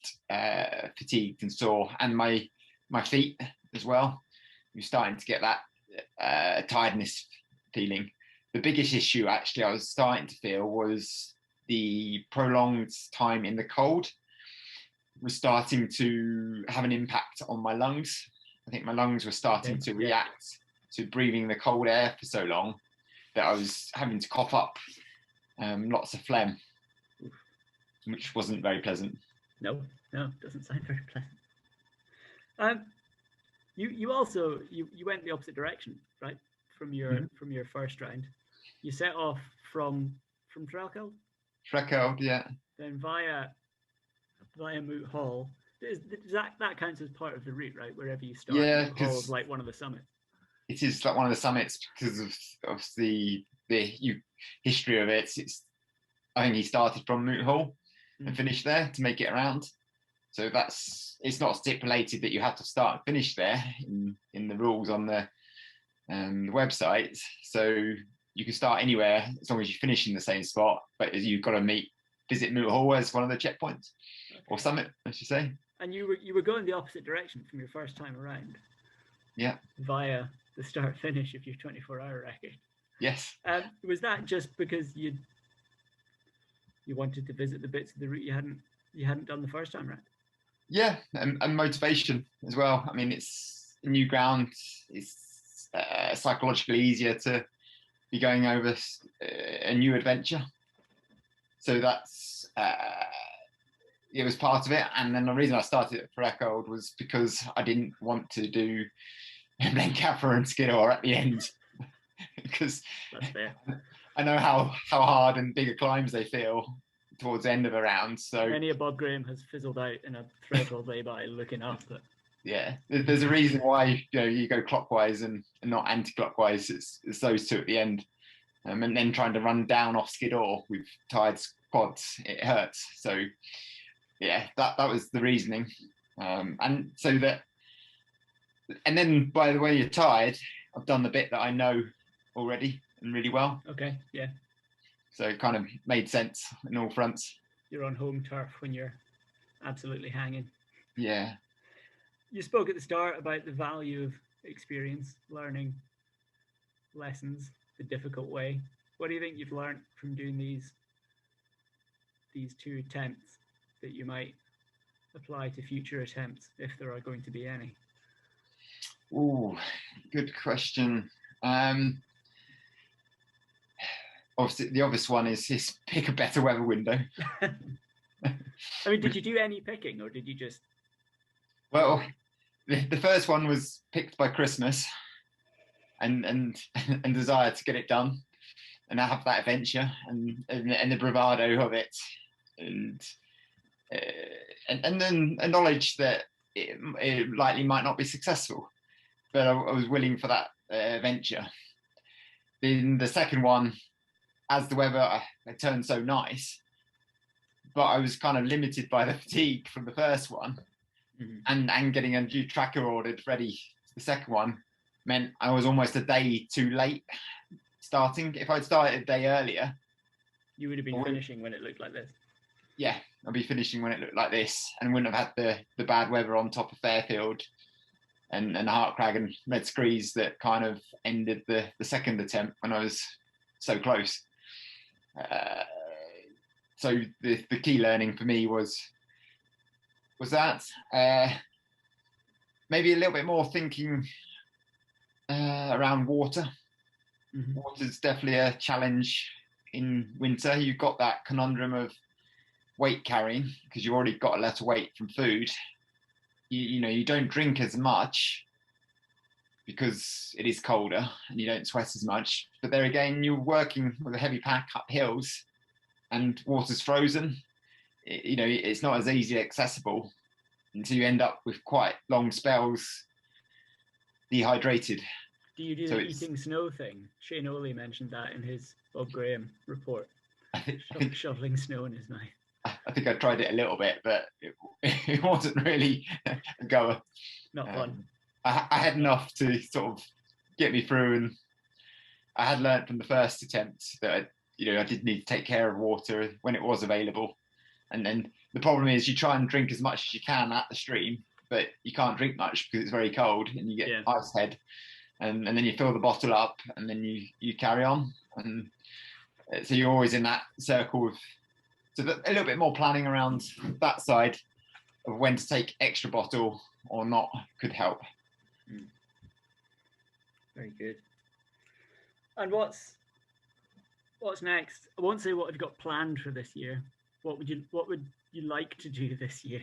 fatigued and sore, and my feet as well. You're starting to get that tiredness feeling. The biggest issue actually I was starting to feel was the prolonged time in the cold was starting to have an impact on my lungs. I think my lungs were starting to react to breathing the cold air for so long that I was having to cough up lots of phlegm, which wasn't very pleasant. No, doesn't sound very pleasant. You also went the opposite direction, right? From your first round, you set off from Trelkeld. Trelkeld, yeah. Then via Moot Hall. That counts as part of the route, right? Wherever you start, yeah, Moot Hall is like one of the summits. It is like one of the summits because of the history of it. I think he started from Moot Hall and finished there to make it around. So it's not stipulated that you have to start and finish there in the rules on the website. So you can start anywhere as long as you finish in the same spot, but you've got to visit Moot Hall as one of the checkpoints or summit, I should say. And you were going the opposite direction from your first time around. Yeah. Via the start finish of your 24-hour record. Yes. Was that just because you wanted to visit the bits of the route you hadn't done the first time around? Yeah, and motivation as well. I mean, it's new ground. It's psychologically easier to be going over a new adventure. So that's it was part of it. And then the reason I started at Trelkeld was because I didn't want to do Blencathra and Skiddaw at the end because that's fair. I know how hard and bigger climbs they feel towards the end of a round. So many a Bob Graham has fizzled out in a Trelkeld lay-by looking up. But yeah, there's a reason why you go clockwise and not anti-clockwise. It's those two at the end, and then trying to run down off Skiddaw with tired quads, it hurts. So yeah, that was the reasoning, and so that, and then by the way you're tired, I've done the bit that I know already and really well. Okay, yeah. So it kind of made sense in all fronts. You're on home turf when you're absolutely hanging. Yeah. You spoke at the start about the value of experience, learning lessons, the difficult way. What do you think you've learned from doing these 2 attempts that you might apply to future attempts, if there are going to be any? Ooh, good question. Obviously, the obvious one is pick a better weather window. I mean, did you do any picking, or did you just? Well, the first one was picked by Christmas, and desire to get it done, and have that adventure and the bravado of it, and then a knowledge that it likely might not be successful, but I was willing for that adventure. Then the second one, as the weather had turned so nice, but I was kind of limited by the fatigue from the first one, and getting a new tracker ordered ready for the second one meant I was almost a day too late starting. If I'd started a day earlier, you would have been finishing when it looked like this. Yeah, I'd be finishing when it looked like this, and wouldn't have had the bad weather on top of Fairfield and the Heartcrag and Red Screes that kind of ended the second attempt when I was so close. So the key learning for me was that maybe a little bit more thinking around water. Water's definitely a challenge in winter. You've got that conundrum of weight carrying because you've already got a lot of weight from food. You don't drink as much because it is colder and you don't sweat as much. But there again, you're working with a heavy pack up hills and water's frozen. It's not as easily accessible until you end up with quite long spells dehydrated. Do you do the eating snow thing? Shane Oley mentioned that in his Bob Graham report. I think shoveling snow in his knife. I think I tried it a little bit, but it wasn't really a goer. Not fun. I had enough to sort of get me through, and I had learned from the first attempt that I did need to take care of water when it was available. And then the problem is you try and drink as much as you can at the stream, but you can't drink much because it's very cold and you get ice head. And then you fill the bottle up and then you carry on. And so you're always in that circle of, so a little bit more planning around that side of when to take extra bottle or not could help. Very good. And what's next? I won't say what have you got planned for this year. What would you like to do this year?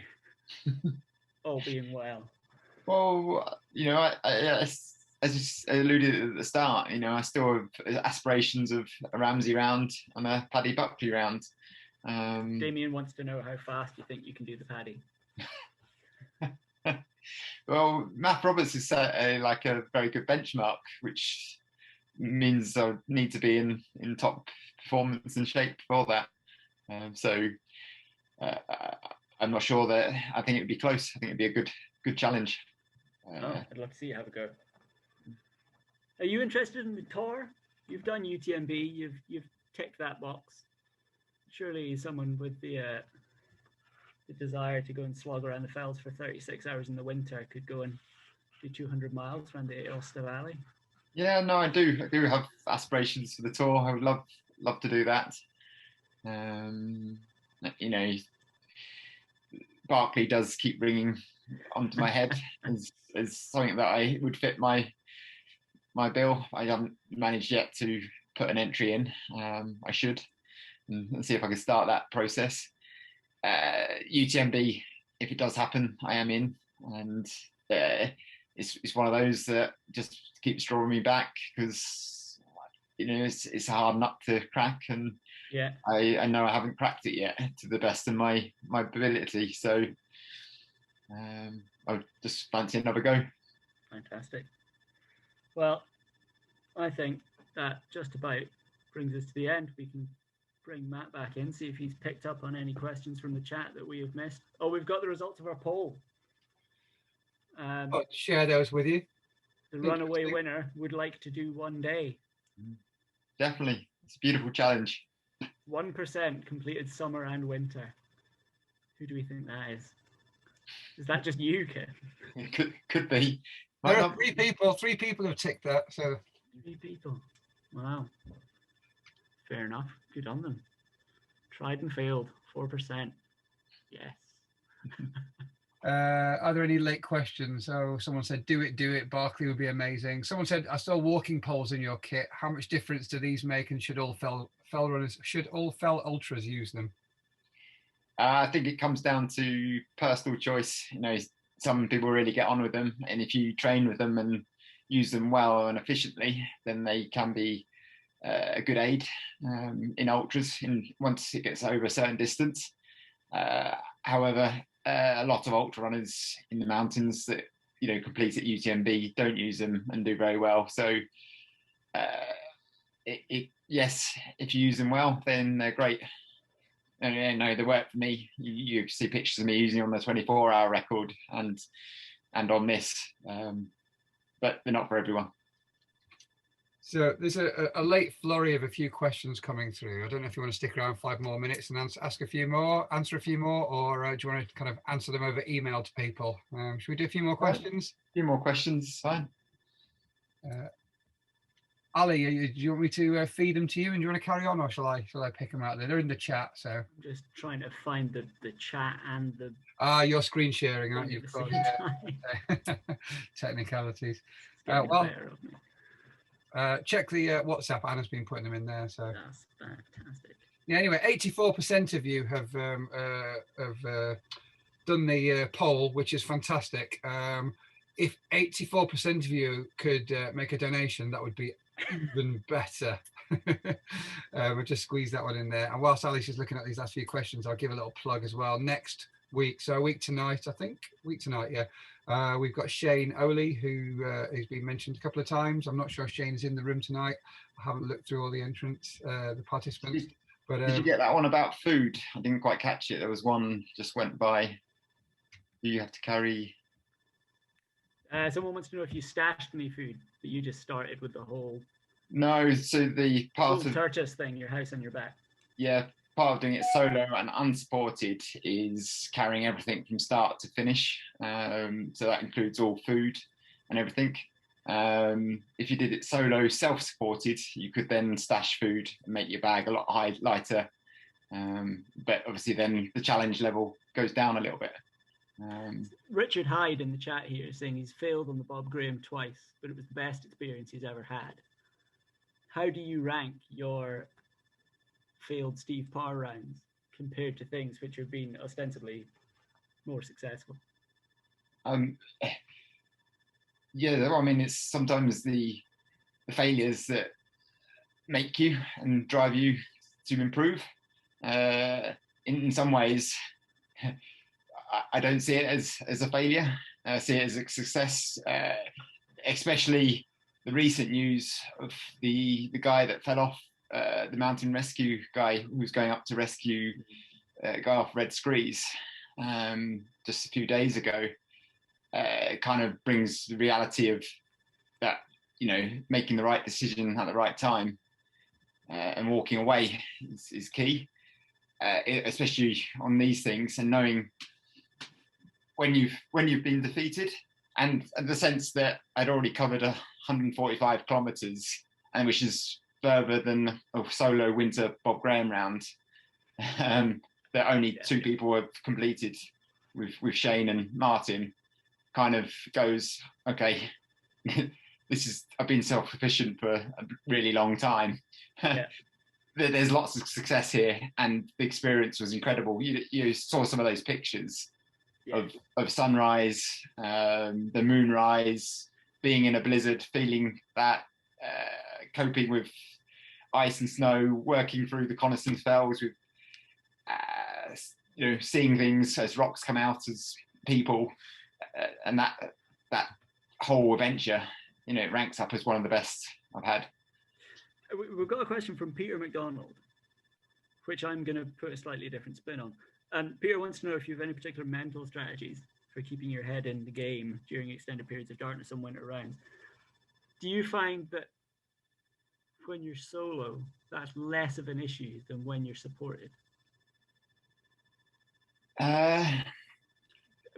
All being well. Well, as you alluded at the start, I still have aspirations of a Ramsey round and a Paddy Buckley round. Damien wants to know how fast you think you can do the Paddy. Well, Matt Roberts is like a very good benchmark, which means I need to be in top performance and shape for that. So I'm not sure that I think it'd be close. I think it'd be a good challenge. I'd love to see you have a go. Are you interested in the tour? You've done UTMB. You've ticked that box. Surely someone with the desire to go and slog around the fells for 36 hours in the winter could go and do 200 miles around the Ulster Valley. Yeah, no, I do have aspirations for the tour. I would love to do that. Barclay does keep ringing onto my head as something that I would fit my bill. I haven't managed yet to put an entry in. I should and see if I can start that process. UTMB, if it does happen, I am in, and it's one of those that just keeps drawing me back because it's a hard nut to crack, and I know I haven't cracked it yet to the best of my ability. So I'll just fancy another go. Fantastic. Well, I think that just about brings us to the end. We can bring Matt back in, see if he's picked up on any questions from the chat that we have missed. Oh, we've got the results of our poll. I'll share those with you. The runaway winner would like to do one day. Definitely. It's a beautiful challenge. 1% completed summer and winter. Who do we think that is? Is that just you, Kit? It could be. There are three people have ticked that. So 3 people. Wow. Fair enough. Good on them. Tried and failed. 4%. Yes. Are there any late questions? Oh, someone said, do it. Barkley would be amazing. Someone said, I saw walking poles in your kit. How much difference do these make? And should all fell ultras use them? I think it comes down to personal choice. You know, some people really get on with them, and if you train with them and use them well and efficiently, then they can be a good aid in ultras. Once it gets over a certain distance. However, a lot of ultra runners in the mountains that complete at UTMB don't use them and do very well. So, yes, if you use them well, then they're great. No, they work for me. You see pictures of me using on the 24-hour record and on this, but they're not for everyone. So there's a late flurry of a few questions coming through. I don't know if you want to stick around 5 more minutes and answer a few more, or do you want to kind of answer them over email to people? Should we do a few more questions? A few more questions, fine. Ali, do you want me to feed them to you, and do you want to carry on, or shall I pick them out there? They're in the chat, so. I'm just trying to find the chat and the. You're screen sharing, aren't you? Technicalities. Well. Check the WhatsApp. Anna's been putting them in there. So that's fantastic. Yeah. Anyway, 84% of you have done the poll, which is fantastic. If 84% of you could make a donation, that would be even better. We'll just squeeze that one in there. And whilst Alice is looking at these last few questions, I'll give a little plug as well. Next week, so a week tonight, yeah. We've got Shane Oley, who has been mentioned a couple of times. I'm not sure if Shane is in the room tonight. I haven't looked through all the the participants. But did you get that one about food? I didn't quite catch it. There was one just went by. Do you have to carry? Someone wants to know if you stashed any food, but you just started with the whole. No, so the part of Turtus thing, your house on your back. Yeah, part of doing it solo and unsupported is carrying everything from start to finish. So that includes all food and everything. If you did it solo, self-supported, you could then stash food and make your bag a lot lighter. But obviously then the challenge level goes down a little bit. Richard Hyde in the chat here is saying he's failed on the Bob Graham twice, but it was the best experience he's ever had. How do you rank your failed Steve Parr rounds compared to things which have been ostensibly more successful? Yeah, I mean, it's sometimes the failures that make you and drive you to improve. In some ways, I don't see it as a failure. I see it as a success, especially the recent news of the guy that fell off, the mountain rescue guy who was going up to rescue a guy off Red Screes just a few days ago. It kind of brings the reality of that, making the right decision at the right time and walking away is key, especially on these things, and knowing when you've been defeated, and the sense that I'd already covered 145 kilometers, and which is further than a solo winter Bob Graham round that only two people have completed with Shane and Martin. Kind of goes, okay, I've been self-sufficient for a really long time. Yeah. There's lots of success here, and the experience was incredible. You saw some of those pictures of sunrise, the moonrise, being in a blizzard, feeling that, coping with ice and snow, working through the Collison fells with, seeing things as rocks come out as people. And that whole adventure, it ranks up as one of the best I've had. We've got a question from Peter McDonald, which I'm going to put a slightly different spin on. Peter wants to know if you have any particular mental strategies for keeping your head in the game during extended periods of darkness on winter rounds. Do you find that when you're solo, that's less of an issue than when you're supported?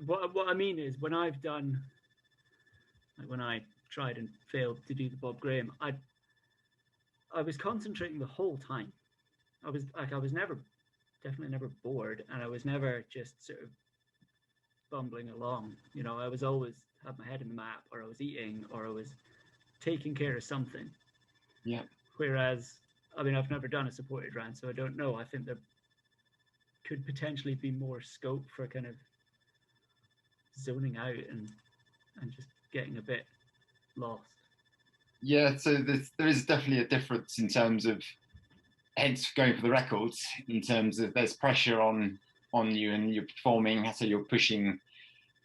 What I mean is, when I've done, like when I tried and failed to do the Bob Graham, I was concentrating the whole time. I was definitely never bored, and I was never just sort of bumbling along. You know, I was always had my head in the map, or I was eating, or I was taking care of something. Yeah. Whereas, I mean, I've never done a supported round, so I don't know. I think there could potentially be more scope for kind of zoning out and just getting a bit lost. Yeah, so there is definitely a difference in terms of, hence going for the records, in terms of there's pressure on you and you're performing, so you're pushing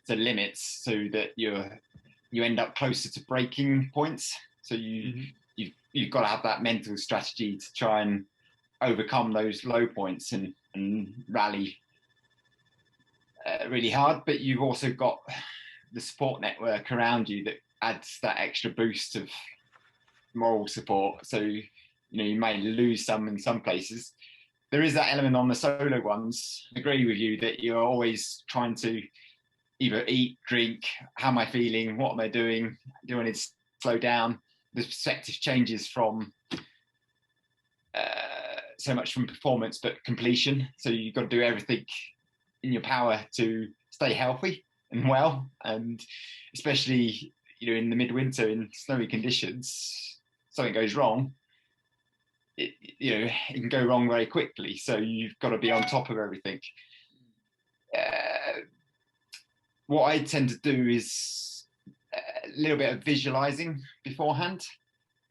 the limits so that you end up closer to breaking points. So you've got to have that mental strategy to try and overcome those low points and rally really hard. But you've also got the support network around you that adds that extra boost of moral support. So you know, you may lose some in some places. There is that element on the solo ones. I agree with you that you're always trying to either eat, drink, how am I feeling, what am I doing, do I need to slow down? The perspective changes from so much from performance, but completion. So you've got to do everything in your power to stay healthy and well. And especially, you know, in the midwinter in snowy conditions, something goes wrong, it can go wrong very quickly. So you've got to be on top of everything. What I tend to do is a little bit of visualizing beforehand.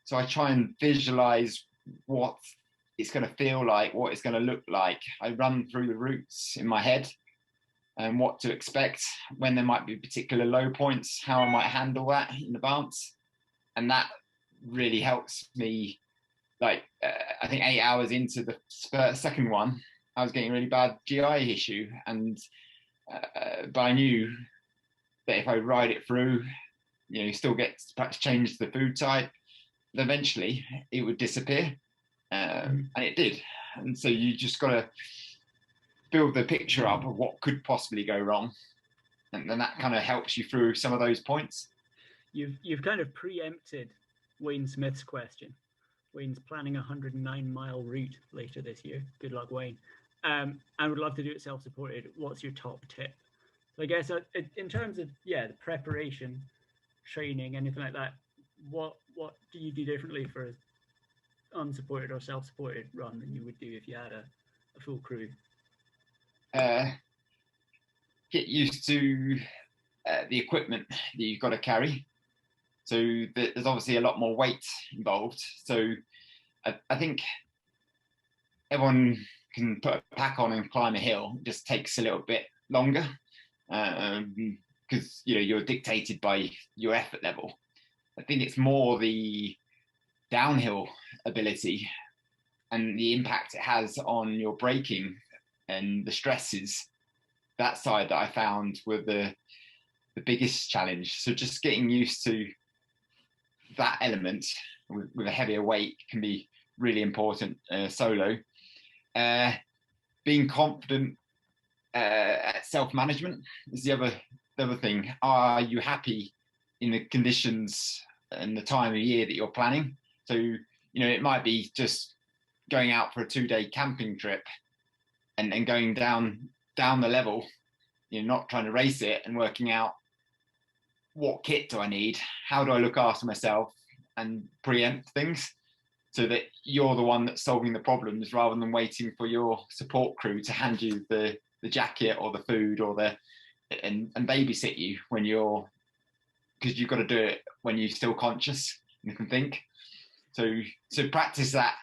So I try and visualize what it's going to feel like, what it's going to look like. I run through the routes in my head and what to expect, when there might be particular low points, how I might handle that in advance. And that really helps me. Like, I think 8 hours into the second one, I was getting a really bad GI issue. And but I knew that if I ride it through, you know, still get perhaps change the food type, eventually it would disappear. And it did. And so you just got to build the picture up of what could possibly go wrong. And then that kind of helps you through some of those points. You've kind of preempted Wayne Smith's question. Wayne's planning a 109-mile route later this year. Good luck, Wayne. I would love to do it self-supported. What's your top tip? So I guess in terms of the preparation, training, anything like that, what do you do differently for an unsupported or self-supported run than you would do if you had a full crew? Get used to the equipment that you've got to carry. So there's obviously a lot more weight involved. So I think everyone can put a pack on and climb a hill. It just takes a little bit longer because you're dictated by your effort level. I think it's more the downhill ability and the impact it has on your braking and the stresses. That side that I found were the biggest challenge. So just getting used to that element with a heavier weight can be really important solo. Being confident at self-management is the other thing. Are you happy in the conditions and the time of year that you're planning? So, it might be just going out for a 2-day camping trip and going down the level, not trying to race it, and working out what kit do I need? How do I look after myself and preempt things so that you're the one that's solving the problems rather than waiting for your support crew to hand you the jacket or the food or and babysit you because you've got to do it when you're still conscious and can think. So practice that.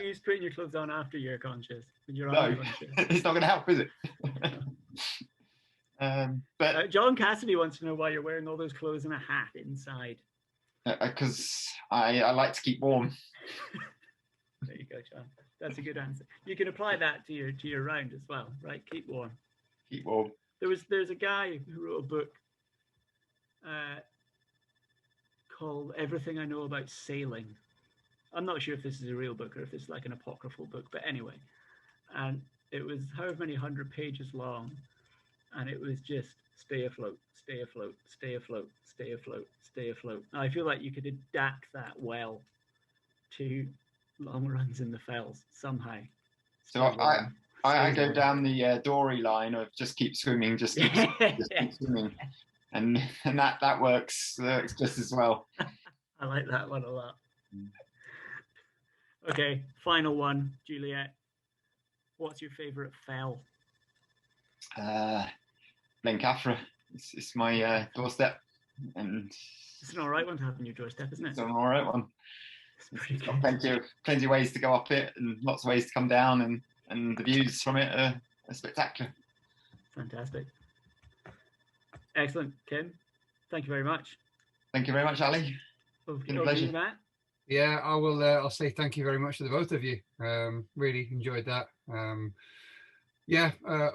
Use putting your clothes on after you're conscious. When you're unconscious. It's not going to help, is it? But John Cassidy wants to know why you're wearing all those clothes and a hat inside. Because I like to keep warm. There you go, John. That's a good answer. You can apply that to your round as well, right? Keep warm. Keep warm. There's a guy who wrote a book called Everything I Know About Sailing. I'm not sure if this is a real book or if it's like an apocryphal book, but anyway. And it was however many 100 pages long. And it was just stay afloat, stay afloat, stay afloat, stay afloat, stay afloat. I feel like you could adapt that well to long runs in the fells somehow. So I go down the dory line of just keep swimming, just keep swimming, and that works just as well. I like that one a lot. Okay, final one, Juliet. What's your favourite fell? Blencathra. It's my doorstep, and it's an all right one to have on your doorstep, isn't it? It's an all right one. It's got plenty of ways to go up it, and lots of ways to come down, and the views from it are spectacular. Fantastic. Excellent, Kim. Thank you very much. Thank you very much, Ali. It's been a pleasure. Matt? Yeah, I will. I'll say thank you very much to the both of you. Really enjoyed that.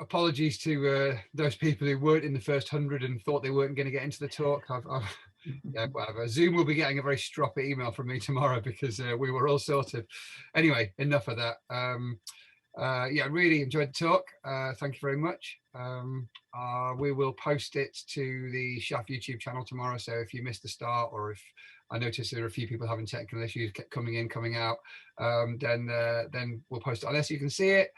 Apologies to those people who weren't in the first 100 and thought they weren't going to get into the talk. Whatever. Zoom will be getting a very stroppy email from me tomorrow because we were all sorted. Anyway, enough of that. Really enjoyed the talk. Thank you very much. We will post it to the Shaft YouTube channel tomorrow. So if you missed the start, or if I noticed there are a few people having technical issues coming in, coming out, then we'll post it unless you can see it.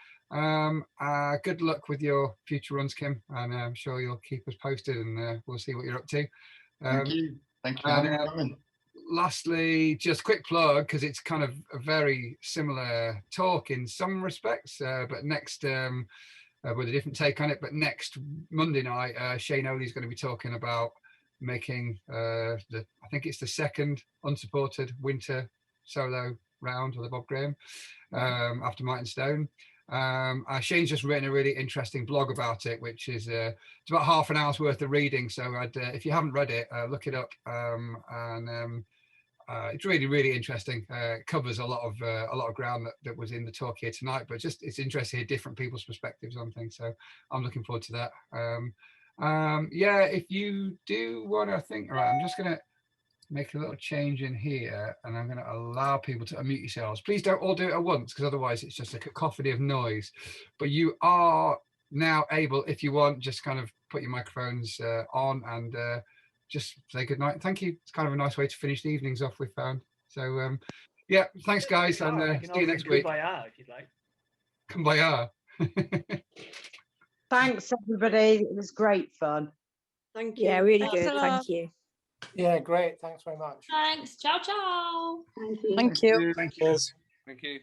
Good luck with your future runs, Kim, and I'm sure you'll keep us posted, and we'll see what you're up to. Thank you. Lastly, just quick plug, because it's kind of a very similar talk in some respects, but next with a different take on it. But next Monday night, Shane Oley's going to be talking about making I think it's the second unsupported winter solo round of the Bob Graham after Martin Stone. Shane's just written a really interesting blog about it, which is it's about half an hour's worth of reading. So if you haven't read it, look it up. It's really, really interesting. It covers a lot of ground that was in the talk here tonight, but just it's interesting to hear different people's perspectives on things. So I'm looking forward to that. If you do want to think, all right, I'm just going to make a little change in here, and I'm going to allow people to unmute yourselves. Please don't all do it at once, because otherwise it's just a cacophony of noise. But you are now able, if you want, just kind of put your microphones on and just say good night. Thank you. It's kind of a nice way to finish the evenings off, we've found. So thanks guys, and see you next week. Kumbaya, if you'd like. Kumbaya. Thanks everybody, it was great fun. Thank you. Yeah, really Thanks good. Thank you. Yeah, great. Thanks very much. Thanks. Ciao, ciao. Thank you. Thank you. Thank you. Thank you.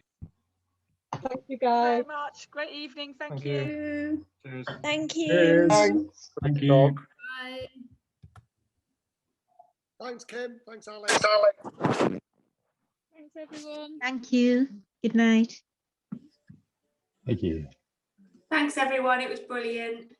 Thank you Very guys. much. Great evening. Thank Thank you. you. Cheers. Thank you. Cheers. Thanks. Thank you. Bye. Thanks, Kim. Thanks, Alex. Thanks everyone. Thank you. Good night. Thank you. Thanks, everyone. It was brilliant.